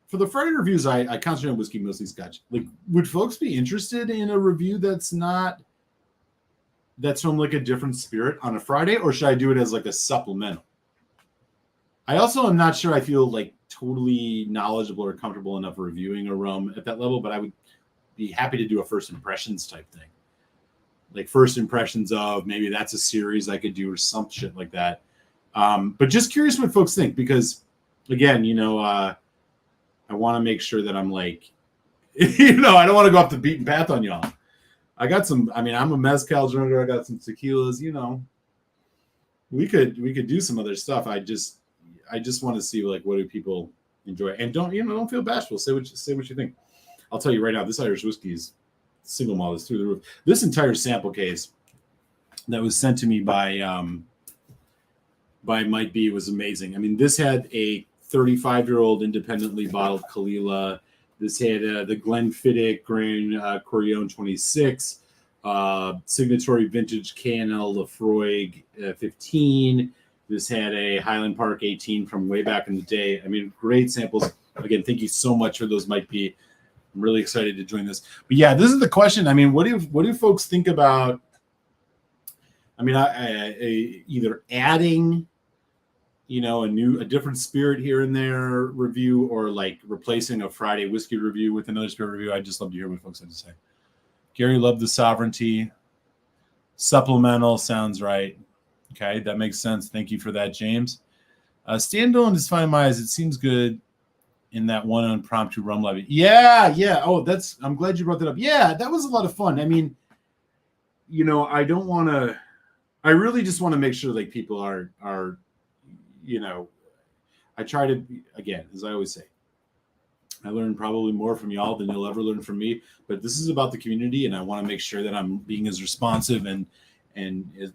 For the Friday reviews, I concentrate on whiskey, mostly Scotch. Like, would folks be interested in a review that's from like a different spirit on a Friday, or should I do it as like a supplemental? I also am not sure I feel like totally knowledgeable or comfortable enough reviewing a rum at that level, but I would be happy to do a first impressions type thing. Like first impressions of maybe that's a series I could do or some shit like that. But just curious what folks think, because again, I want to make sure that I'm like, I don't want to go off the beaten path on y'all. I got some, I'm a mezcal drinker. I got some tequilas, we could do some other stuff. I just want to see like, what do people enjoy? And don't feel bashful. Say what you think. I'll tell you right now, this Irish whiskey's single malt is through the roof. This entire sample case that was sent to me by Mike B was amazing. This had a 35-year-old independently bottled Kalila. This had the Glenfiddich Grain Corleone 26, Signatory Vintage KNL Lefroy 15, This had a Highland Park 18 from way back in the day. I mean, great samples. Again, thank you so much for those, Mike P. I'm really excited to join this. But yeah, this is the question. I mean, what do folks think about? I mean, I either adding, a different spirit here and there review, or like replacing a Friday whiskey review with another spirit review. I'd just love to hear what folks have to say. Gary loved the sovereignty. Supplemental sounds right. Okay, that makes sense. Thank you for that, James. Standalone is fine in my eyes. It seems good in that one impromptu rum levy. Yeah. Oh, I'm glad you brought that up. Yeah, that was a lot of fun. I mean, I don't want to. I really just want to make sure like people are. I try to, again, as I always say, I learn probably more from y'all than you'll ever learn from me. But this is about the community, and I want to make sure that I'm being as responsive and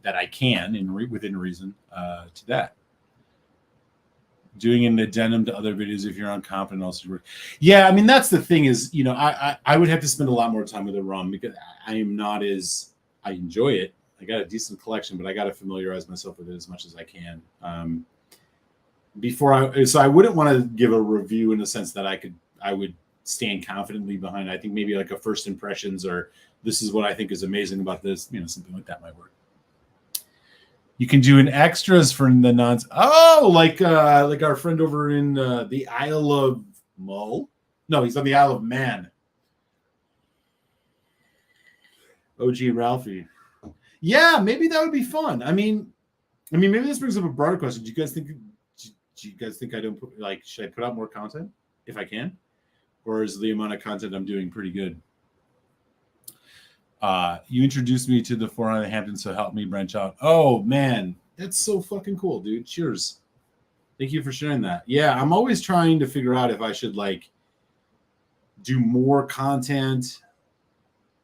that I can, within reason, to that. Doing an addendum to other videos if you're unconfident also work. Yeah, I mean that's the thing is, I would have to spend a lot more time with the rum because I am not as I enjoy it. I got a decent collection, but I got to familiarize myself with it as much as I can. So I wouldn't want to give a review in the sense that I would stand confidently behind. I think maybe like a first impressions or this is what I think is amazing about this, something like that might work. You can do an extras for the nons. Oh, like our friend over in the Isle of Mull. No, he's on the Isle of Man. OG Ralphie. Yeah, maybe that would be fun. I mean, maybe this brings up a broader question. Do you guys think I don't put, should I put out more content if I can? Or is the amount of content I'm doing pretty good? You introduced me to the 400 Hampton, so help me branch out. Oh, man. That's so fucking cool, dude. Cheers. Thank you for sharing that. Yeah, I'm always trying to figure out if I should, do more content.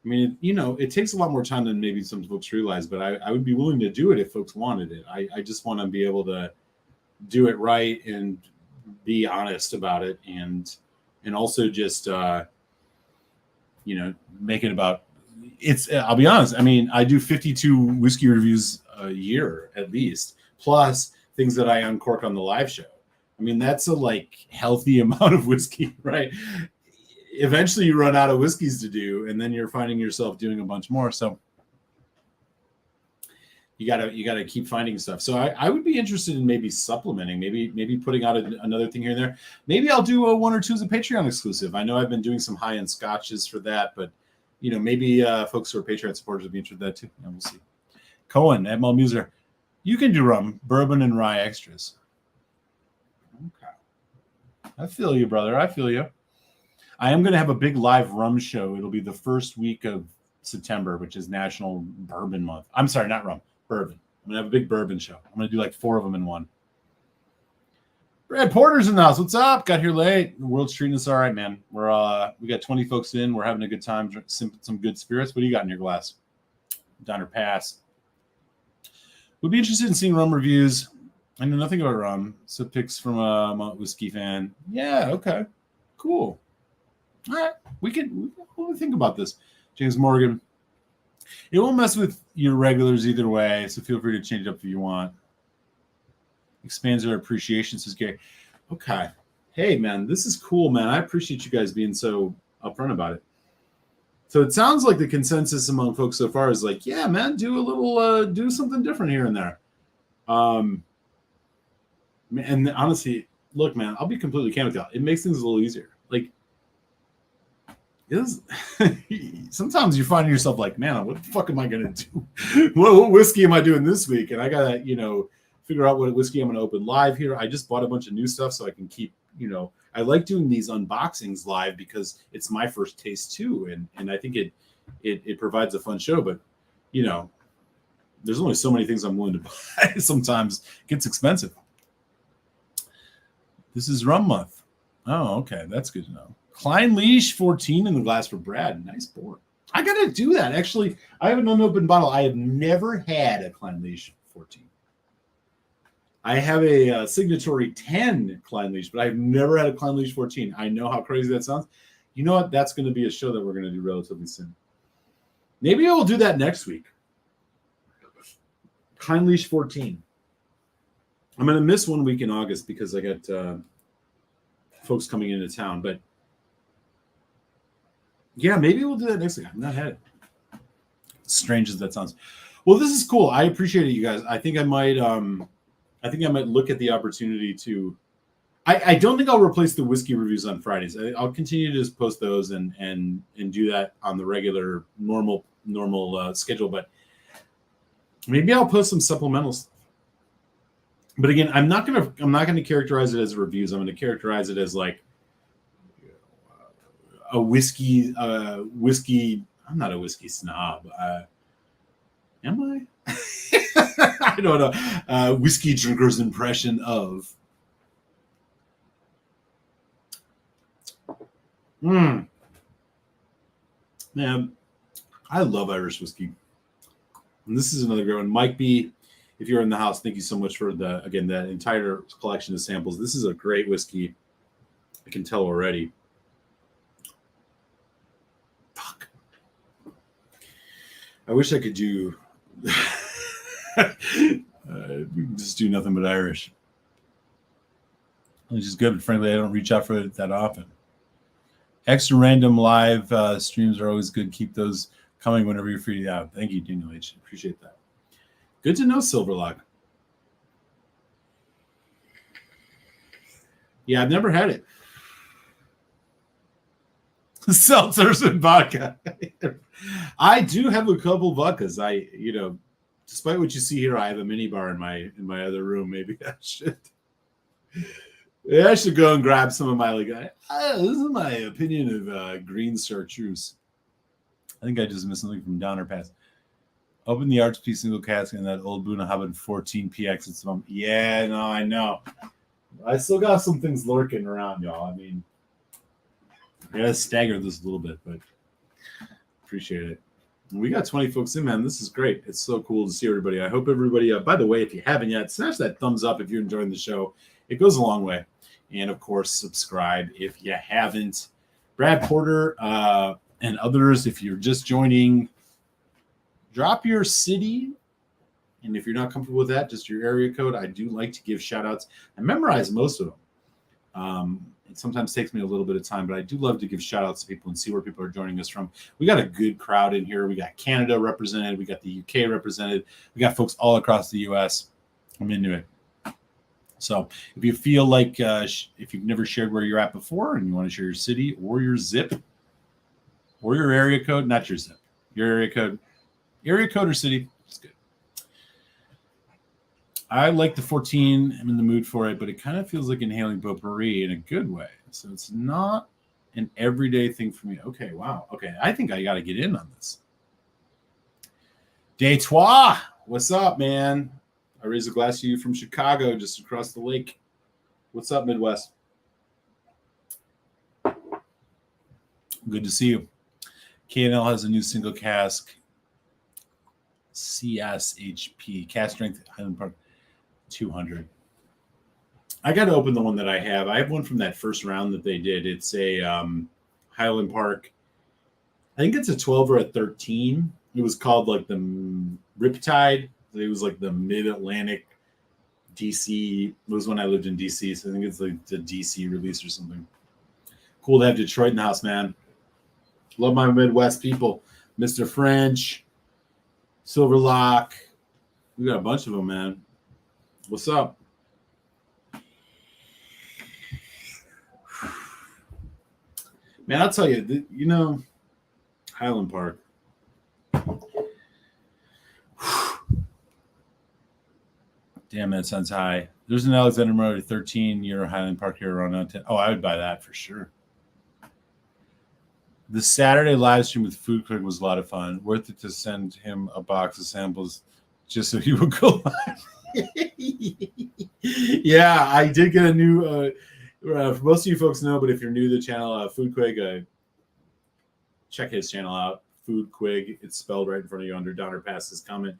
I mean, it takes a lot more time than maybe some folks realize, but I would be willing to do it if folks wanted it. I just want to be able to do it right and be honest about it and also just, make it about I'll be honest. I mean, I do 52 whiskey reviews a year at least, plus things that I uncork on the live show. I mean, that's a healthy amount of whiskey, right? Eventually you run out of whiskeys to do, and then you're finding yourself doing a bunch more. So you gotta keep finding stuff. So I would be interested in maybe supplementing, maybe putting out another thing here and there. Maybe I'll do a one or two as a Patreon exclusive. I know I've been doing some high-end scotches for that, but maybe folks who are Patreon supporters would be interested in that too. And we'll see. Cohen at Malmuser, you can do rum, bourbon, and rye extras. Okay. I feel you, brother. I feel you. I am going to have a big live rum show. It'll be the first week of September, which is National Bourbon Month. I'm sorry, not rum, bourbon. I'm going to have a big bourbon show. I'm going to do 4 of them in one. Brad Porter's in the house. What's up? Got here late. The world's treating us all right, man. We got 20 folks in. We're having a good time. Some good spirits. What do you got in your glass? Donner Pass. Would be interested in seeing rum reviews. I know nothing about rum. So picks from a whiskey fan. Yeah, okay. Cool. All right. We'll think about this. James Morgan. It won't mess with your regulars either way, so feel free to change it up if you want. Expands our appreciation, says Gary. Okay. Hey, man, this is cool, man. I appreciate you guys being so upfront about it. So it sounds like the consensus among folks so far is yeah, man, do a little, do something different here and there. And honestly, look, man, I'll be completely candid with you. It makes things a little easier. Sometimes you're finding yourself man, what the fuck am I going to do? What whiskey am I doing this week? And I got to, figure out what whiskey I'm going to open live here. I just bought a bunch of new stuff so I can keep, I like doing these unboxings live because it's my first taste too. And I think it provides a fun show, but there's only so many things I'm willing to buy. Sometimes it gets expensive. This is rum month. Oh, okay. That's good to know. Klein Leash 14 in the glass for Brad. Nice pour. I got to do that. Actually, I have an unopened bottle. I have never had a Klein Leash 14. I have a signatory 10 Klein Leash, but I've never had a Klein Leash 14. I know how crazy that sounds. You know what? That's going to be a show that we're going to do relatively soon. Maybe I will do that next week. Klein Leash 14. I'm going to miss 1 week in August because I got folks coming into town. But yeah, maybe we'll do that next week. I've not had it. Strange as that sounds. Well, this is cool. I appreciate it, you guys. I think I might look at the opportunity to. I don't think I'll replace the whiskey reviews on Fridays. I'll continue to just post those and do that on the regular normal schedule. But maybe I'll post some supplementals. But again, I'm not gonna characterize it as reviews. I'm gonna characterize it as like a whiskey. I'm not a whiskey snob. Am I? I don't know. Whiskey drinker's impression of. Man, I love Irish whiskey. And this is another great one. Mike B, if you're in the house, thank you so much for that entire collection of samples. This is a great whiskey. I can tell already. Fuck. I wish I could do just do nothing but Irish. Which is good, but frankly, I don't reach out for it that often. Extra random live streams are always good. Keep those coming whenever you're free. Yeah, thank you, Daniel H. Appreciate that. Good to know, Silverlock. Yeah, I've never had it. Seltzers and vodka. I do have a couple vodkas. Despite what you see here, I have a mini bar in my other room. Maybe I should. I should go and grab some of my this is my opinion of green chartreuse. I think I just missed something from Downer Pass. Open the RHP single cask and that old Boona Hubbard 14PX. It's yeah, no, I know. I still got some things lurking around, y'all. I mean, I gotta stagger this a little bit, but appreciate it. We got 20 folks in, man. This is great. It's so cool to see everybody. I hope everybody, by the way, if you haven't yet, smash that thumbs up if you're enjoying the show. It goes a long way. And, of course, subscribe if you haven't. Brad Porter and others, if you're just joining, drop your city. And if you're not comfortable with that, just your area code. I do like to give shout-outs. I memorize most of them. It sometimes takes me a little bit of time, but I do love to give shout-outs to people and see where people are joining us from. We got a good crowd in here. We got Canada represented. We got the UK represented. We got folks all across the U.S. I'm into it. So if you feel like if you've never shared where you're at before and you want to share your city or your zip or your area code, not your zip, your area code or city, it's good. I like the 14. I'm in the mood for it, but it kind of feels like inhaling potpourri in a good way. So it's not an everyday thing for me. Okay, wow. Okay, I think I got to get in on this. Detroit, what's up, man? I raise a glass to you from Chicago, just across the lake. What's up, Midwest? Good to see you. K&L has a new single cask, CSHP, cask strength Highland Park 200. I got to open the one that I have. I have one from that first round that they did. It's a Highland Park. I think it's a 12 or a 13. It was called like the Riptide. It was like the Mid-Atlantic DC. It was when I lived in DC, so I think it's like the DC release or something. Cool to have Detroit in the house, man. Love my Midwest people. Mr. French, Silverlock. We got a bunch of them, man. What's up? Man, I'll tell you, Highland Park. Damn, that sounds high. There's an Alexander Murray 13-year Highland Park here around 10. Oh, I would buy that for sure. The Saturday live stream with Food Critic was a lot of fun. Worth it to send him a box of samples just so he would go live. Yeah, I did get a new, for most of you folks know, but if you're new to the channel, Food Quig, check his channel out. Food Quig, it's spelled right in front of you under Donner Pass's comment.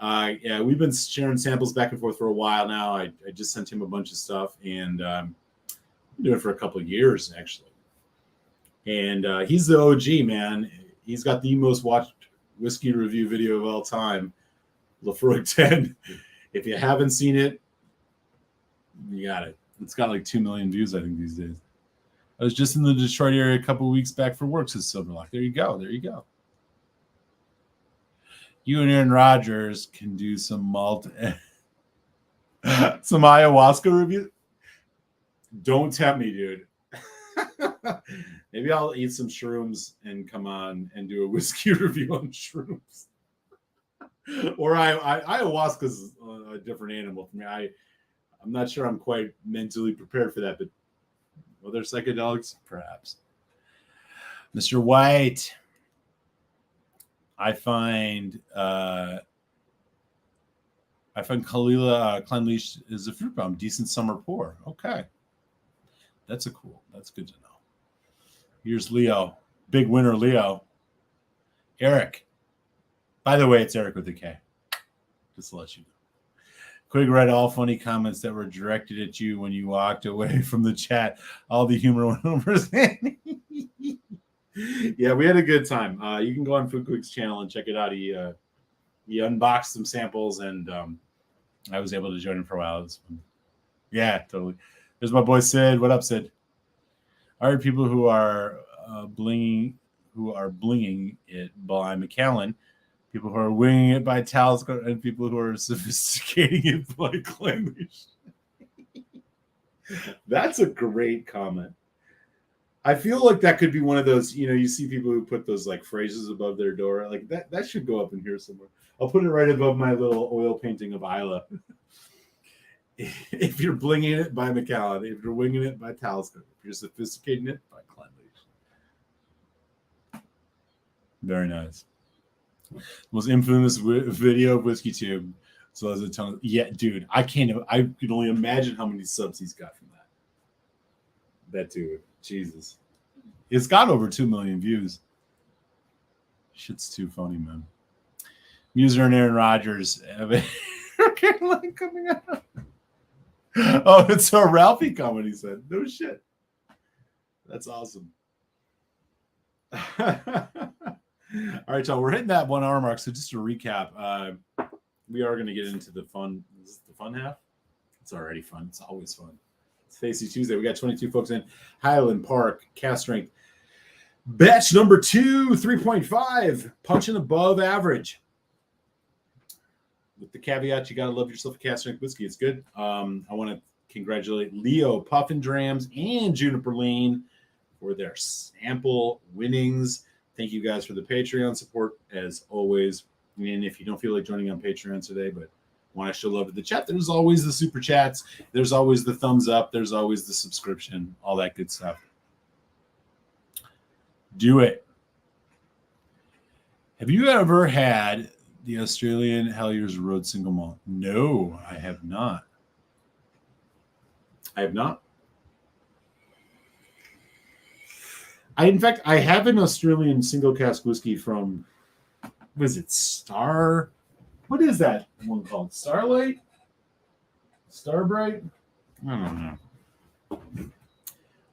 Yeah, we've been sharing samples back and forth for a while now. I just sent him a bunch of stuff, and I'm doing it for a couple of years, actually. And he's the OG, man. He's got the most watched whiskey review video of all time, Lafroig 10. If you haven't seen it, You got it. It's got like 2 million views, I think, these days. I was just in the Detroit area a couple of weeks back for work, says Silverlock. There you go. There you go. You and Aaron Rodgers can do some some ayahuasca review. Don't tempt me, dude. Maybe I'll eat some shrooms and come on and do a whiskey review on shrooms. Or ayahuasca is a different animal for me. I'm not sure I'm quite mentally prepared for that, but other psychedelics, perhaps. Mr. White, I find Kalila Kleinleash is a fruit bomb, decent summer pour. Okay, that's good to know. Here's Leo, big winner, Leo. Eric, by the way, it's Eric with a K. Just to let you know. Quig read all funny comments that were directed at you when you walked away from the chat. All the humor went over his head. Yeah, we had a good time. You can go on Food Quig's channel and check it out. He unboxed some samples, and I was able to join him for a while. It was fun. Yeah, totally. There's my boy Sid. What up, Sid? I heard people who are blinging it by McAllen, people who are winging it by Talisker, and people who are sophisticating it by Kleinleash. That's a great comment. I feel like that could be one of those, you see people who put those like phrases above their door. Like that should go up in here somewhere. I'll put it right above my little oil painting of Isla. If you're blinging it by McAllen, if you're winging it by Talisker, if you're sophisticating it by Kleinleash. Very nice. Most infamous video of Whiskey Tube. So as a ton. Yeah, dude, I can only imagine how many subs he's got from that. That dude, Jesus, it's got over 2 million views. Shit's too funny, man. Muser and Aaron Rodgers have a line coming out. Oh, it's a Ralphie comment. He said, "No shit." That's awesome. All right, y'all, we're hitting that 1 hour mark. So just to recap, we are going to get into the fun. Is this the fun half? It's already fun. It's always fun. It's Facey Tuesday. We got 22 folks in. Highland Park, cast strength. Batch number 2, 3.5. Punching above average. With the caveat, you got to love yourself a cast strength whiskey. It's good. I want to congratulate Leo, Puffin Drams, and Juniper Lane for their sample winnings. Thank you guys for the Patreon support, as always. And if you don't feel like joining on Patreon today, but want to show love to the chat, there's always the super chats. There's always the thumbs up. There's always the subscription, all that good stuff. Do it. Have you ever had the Australian Hellier's Road Single Malt? No, I have not. I have not. In fact, I have an Australian single cask whiskey from, was it Star? What is that one called? Starlight? Starbright? I don't know.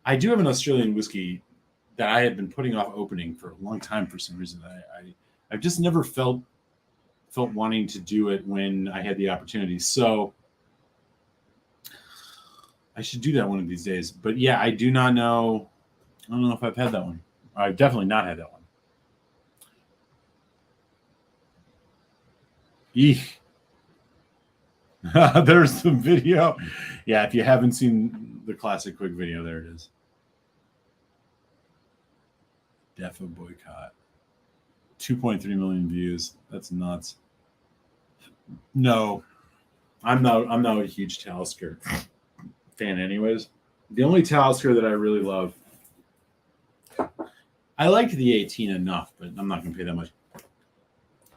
I do have an Australian whiskey that I had been putting off opening for a long time for some reason. I've just never felt wanting to do it when I had the opportunity. So I should do that one of these days. But yeah, I do not know. I don't know if I've had that one. I've definitely not had that one. Eek. There's the video. Yeah, if you haven't seen the classic quick video, there it is. Defo boycott. 2.3 million views. That's nuts. No, I'm not a huge Talisker fan anyways. The only Talisker that I really love, I liked the 18 enough, but I'm not going to pay that much,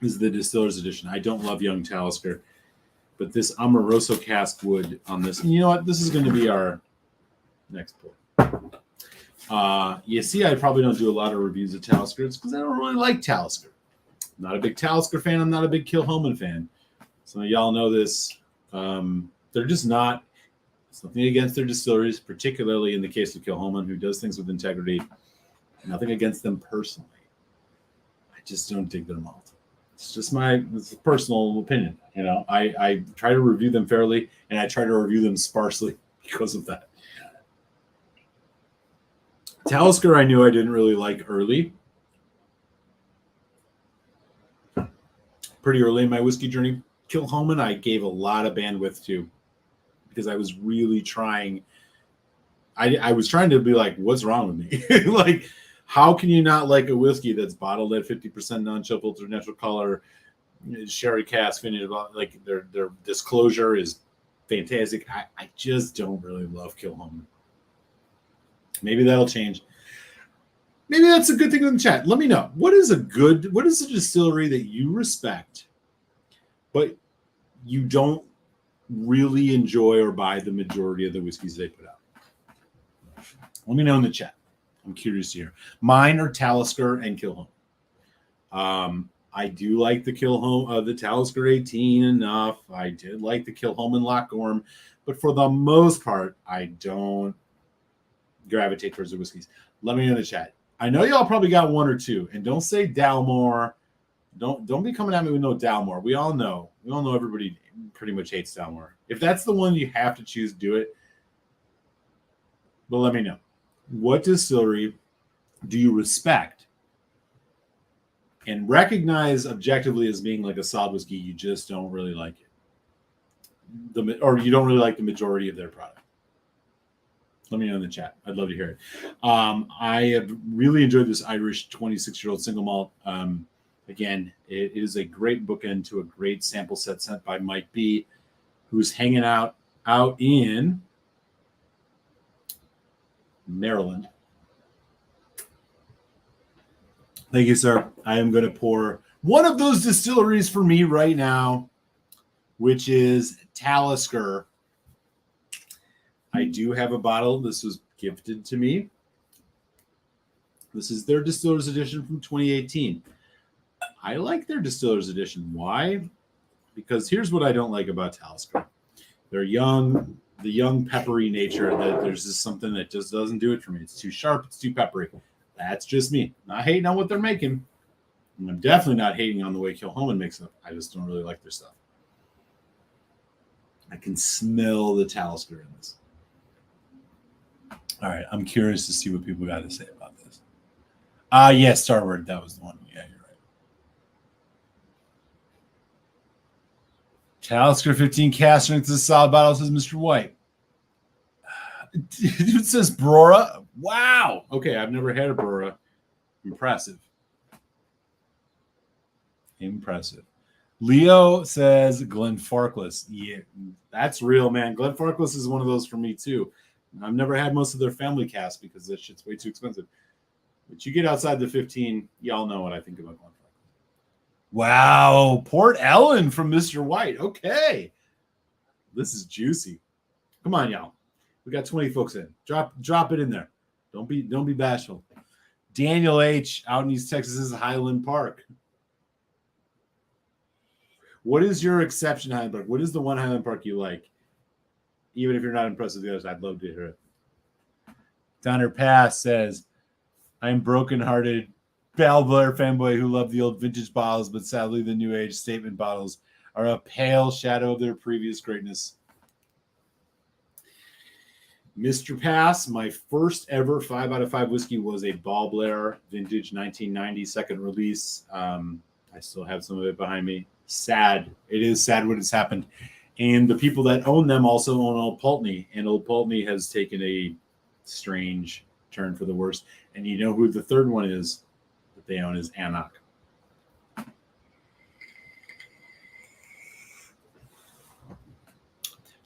is the Distiller's Edition. I don't love Young Talisker, but this Amoroso cask wood on this. And you know what? This is going to be our next pour. You see, I probably don't do a lot of reviews of Talisker. It's because I don't really like Talisker. I'm not a big Talisker fan. I'm not a big Kilhoman fan. Some of y'all know this. They're just not. It's nothing against their distilleries, particularly in the case of Kilhoman, who does things with integrity. Nothing against them personally. I just don't dig their malt. It's just it's a personal opinion. You know, I try to review them fairly, and I try to review them sparsely because of that. Talisker, I knew I didn't really like early. Pretty early in my whiskey journey. Kilchoman, I gave a lot of bandwidth to because I was really trying. I was trying to be like, what's wrong with me? Like, how can you not like a whiskey that's bottled at 50% non-chill filtered natural color, sherry cask finish? Like their disclosure is fantastic. I just don't really love Kilchoman. Maybe that'll change. Maybe that's a good thing in the chat. Let me know. What is a distillery that you respect, but you don't really enjoy or buy the majority of the whiskeys they put out? Let me know in the chat. I'm curious to hear. Mine are Talisker and Kilchoman. I do like the the Talisker 18 enough. I did like the Kilchoman Lochgorm, but for the most part, I don't gravitate towards the whiskeys. Let me know in the chat. I know y'all probably got one or two, and don't say Dalmore. Don't be coming at me with no Dalmore. We all know everybody pretty much hates Dalmore. If that's the one you have to choose, do it. But let me know. What distillery do you respect and recognize objectively as being like a solid whiskey? You just don't really like it, or you don't really like the majority of their product. Let me know in the chat. I'd love to hear it. I have really enjoyed this Irish 26-year-old single malt. Again, it is a great bookend to a great sample set sent by Mike B, who's hanging out in Maryland. Thank you, sir. I am going to pour one of those distilleries for me right now, which is Talisker. I do have a bottle. This was gifted to me. This is their Distiller's Edition from 2018. I like their Distiller's Edition. Why? Because here's what I don't like about Talisker. They're young. The young peppery nature, that there's just something that just doesn't do it for me. It's too sharp. It's too peppery. That's just me. Not hating on what they're making. And I'm definitely not hating on the way Kilchoman makes it. I just don't really like their stuff. I can smell the Talisker in this. All right. I'm curious to see what people got to say about this. Yes, Starward. That was the one. Yeah, you're right. Talisker 15 cask strength is a solid bottle, says Mr. White. Dude says Brora. Wow. Okay, I've never had a Brora. Impressive. Leo says Glenfarclas. Yeah, that's real, man. Glenfarclas is one of those for me, too. I've never had most of their family cask because that shit's way too expensive. But you get outside the 15, y'all know what I think about Glenfarclas. Wow, Port Ellen from Mr. White. Okay. This is juicy. Come on, y'all. We got 20 folks in. Drop it in there. Don't be bashful. Daniel H. out in East Texas is Highland Park. What is your exception, Highland Park? What is the one Highland Park you like? Even if you're not impressed with the others, I'd love to hear it. Donner Pass says, I'm brokenhearted Bal Blair fanboy who loved the old vintage bottles, but sadly the new age statement bottles are a pale shadow of their previous greatness. Mr. Pass, my first ever 5 out of 5 whiskey was a Bal Blair vintage 1990 second release. I still have some of it behind me. Sad. It is sad when it's happened. And the people that own them also own Old Pulteney, and Old Pulteney has taken a strange turn for the worse. And you know who the third one is that they own is Anok.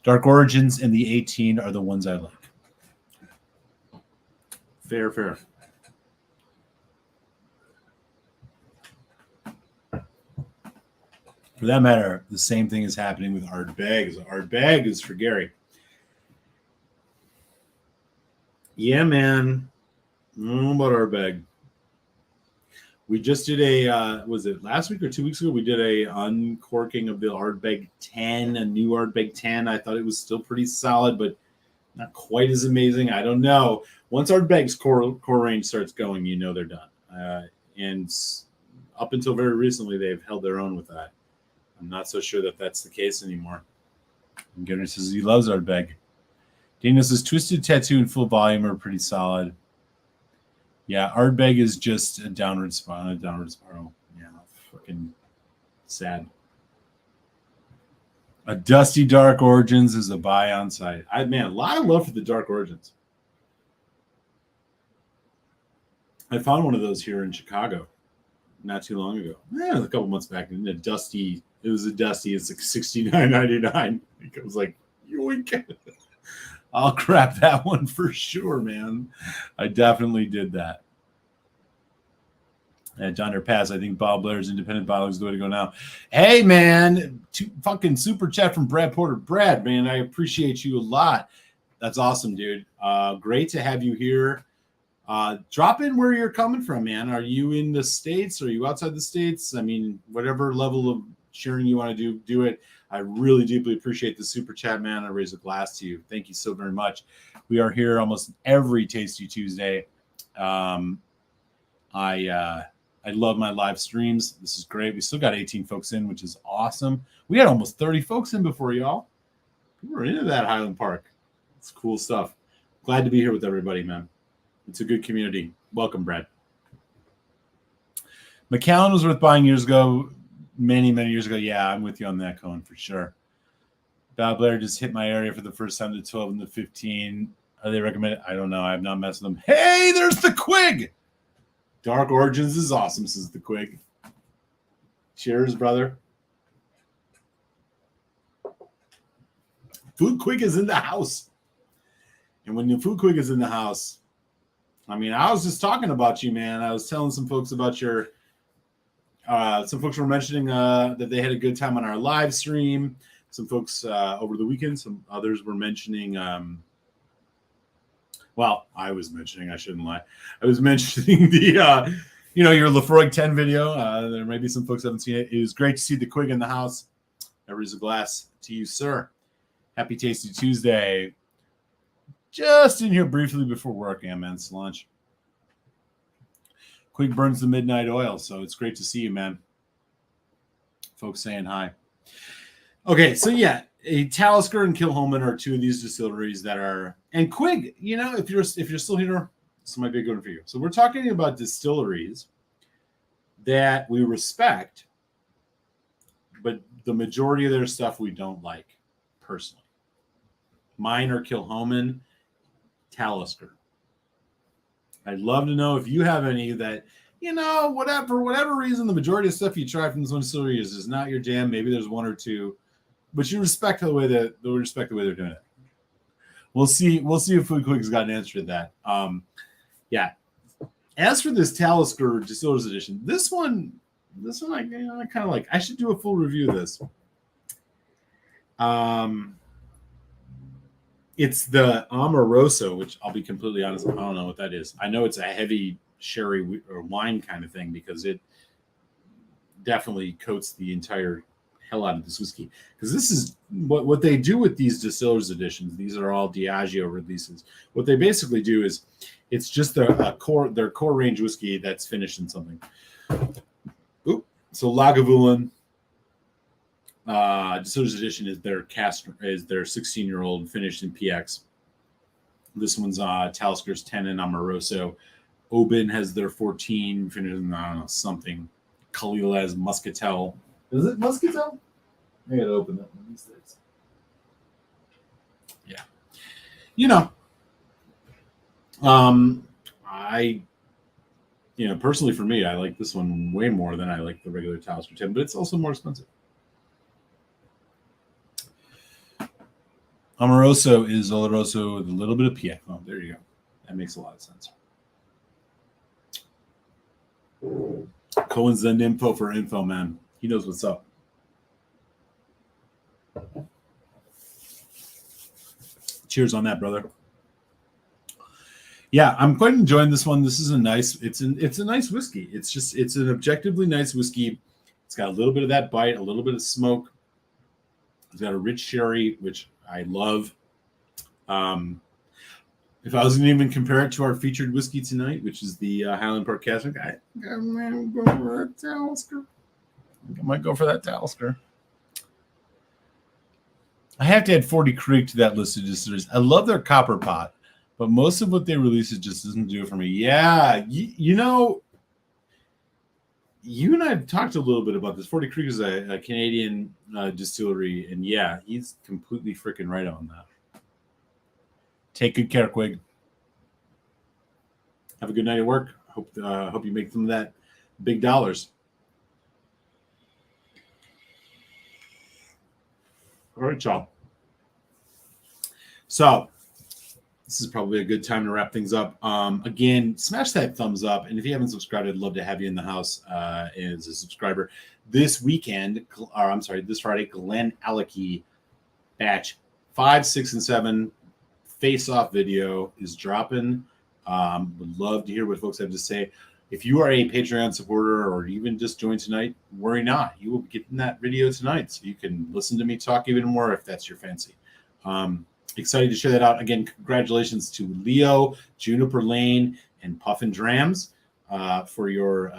Dark Origins and the 18 are the ones I like. Fair. For that matter, the same thing is happening with Ardbeg. Ardbeg is for Gary. Yeah, man. I don't know about Ardbeg. We just did a, was it last week or 2 weeks ago? We did a uncorking of the Ardbeg 10, a new Ardbeg 10. I thought it was still pretty solid, but not quite as amazing. I don't know. Once Ardbeg's core range starts going, you know they're done. And up until very recently, they've held their own with that. I'm not so sure that that's the case anymore. And Gunnar says he loves Ardbeg. Daniel says Twisted Tattoo and Full Volume are pretty solid. Yeah, Ardbeg is just a downward spiral. Yeah, fucking sad. A Dusty Dark Origins is a buy on site. A lot of love for the Dark Origins. I found one of those here in Chicago not too long ago. A couple months back. And it was a Dusty. It's like $69.99. It was like, yoink. I'll grab that one for sure, man. I definitely did that. John Pass, I think Bob Blair's independent bottling is the way to go now. Hey, man, fucking super chat from Brad Porter. Brad, man, I appreciate you a lot. That's awesome, dude. Great to have you here. Drop in where you're coming from, man. Are you in the States? Are you outside the States? I mean, whatever level of sharing you want to do it. I really deeply appreciate the super chat, man. I raise a glass to you. Thank you so very much. We are here almost every Tasty Tuesday. I love my live streams. This is great. We still got 18 folks in, which is awesome. We had almost 30 folks in before, y'all. We were into that Highland Park. It's cool stuff. Glad to be here with everybody, man. It's a good community. Welcome, Brad. Macallan was worth buying years ago, many, many years ago. Yeah, I'm with you on that, Cohen, for sure. Bob Blair just hit my area for the first time, the 12 and the 15. Are they recommended? I don't know. I have not messed with them. Hey, there's the Quig. Dark Origins is awesome, says the Quig. Cheers, brother. Food Quig is in the house. And when the Food Quig is in the house, I mean, I was just talking about you, man. I was telling some folks about your some folks were mentioning that they had a good time on our live stream. Some folks over the weekend, some others were mentioning well, I was mentioning, I shouldn't lie. I was mentioning the, your Lafroig 10 video. There may be some folks haven't seen it. It was great to see the Quig in the house. I raise a glass to you, sir. Happy Tasty Tuesday. Just in here briefly before work. Yeah, man, it's lunch. Quig burns the midnight oil, so it's great to see you, man. Folks saying hi. Okay, so yeah, Talisker and Kilholman are two of these distilleries that are, and Quig, if you're still here, this might be a good one for you. So we're talking about distilleries that we respect, but the majority of their stuff we don't like personally. Mine are Kilholman, Talisker. I'd love to know if you have any that, whatever reason, the majority of stuff you try from this one distillery is not your jam. Maybe there's one or two, but you respect the way they're doing it. We'll see if Food Quig's got an answer to that. Yeah. As for this Talisker Distillers Edition, this one I kind of like. I should do a full review of this. It's the Amoroso, which I'll be completely honest, I don't know what that is. I know it's a heavy sherry or wine kind of thing because it definitely coats the entire hell out of this whiskey. Because this is what they do with these Distillers Editions. These are all Diageo releases. What they basically do is it's just their core range whiskey that's finished in something. So Lagavulin Distillers Edition is their Cask, is their 16-year-old finished in PX. This one's Talisker's 10 and Amoroso. Oban has their 14 finished in, I don't know, something. Khalil has Muscatel. Is it Muscatel? I gotta open that one these days. Yeah. Personally for me, I like this one way more than I like the regular Talisker 10, but it's also more expensive. Amoroso is Oloroso with a little bit of PX. Oh, there you go. That makes a lot of sense. Cohen's the info for info, man. He knows what's up. Cheers on that, brother. Yeah, I'm quite enjoying this one. This is a nice whiskey. It's an objectively nice whiskey. It's got a little bit of that bite, a little bit of smoke. It's got a rich sherry, which I love. If I was going to even compare it to our featured whiskey tonight, which is the Highland Park Cask, I might go for that Talisker. I might go for that Talisker. I have to add 40 Creek to that list of distilleries. I love their copper pot, but most of what they release, it just doesn't do it for me. Yeah, you know, you and I have talked a little bit about this. 40 Creek is a Canadian distillery, and yeah, he's completely freaking right on that. Take good care, Quig. Have a good night at work. Hope you make some of that big dollars. All right, y'all. So this is probably a good time to wrap things up. Again, smash that thumbs up. And if you haven't subscribed, I'd love to have you in the house as a subscriber. This Friday, Glen Alecky batch 5, 6, and 7 face-off video is dropping. Would love to hear what folks have to say. If you are a Patreon supporter or even just joined tonight, worry not. You will be getting that video tonight, so you can listen to me talk even more if that's your fancy. Excited to share that out. Again, congratulations to Leo, Juniper Lane, and Puffin Drams for your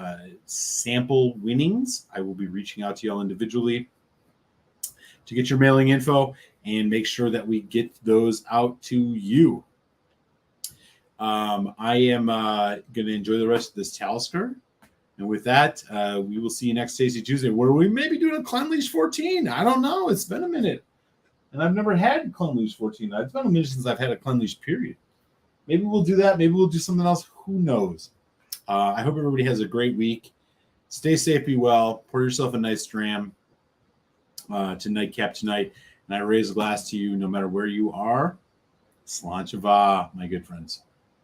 sample winnings. I will be reaching out to y'all individually to get your mailing info and make sure that we get those out to you. I am going to enjoy the rest of this Talisker. And with that, we will see you next Tasty Tuesday, where we may be doing a Cleanleash 14. I don't know. It's been a minute. And I've never had Cleanleash 14. It's been a minute since I've had a Cleanleash period. Maybe we'll do that. Maybe we'll do something else. Who knows? I hope everybody has a great week. Stay safe, be well. Pour yourself a nice dram to nightcap tonight. And I raise a glass to you no matter where you are. Sláinte, my good friends.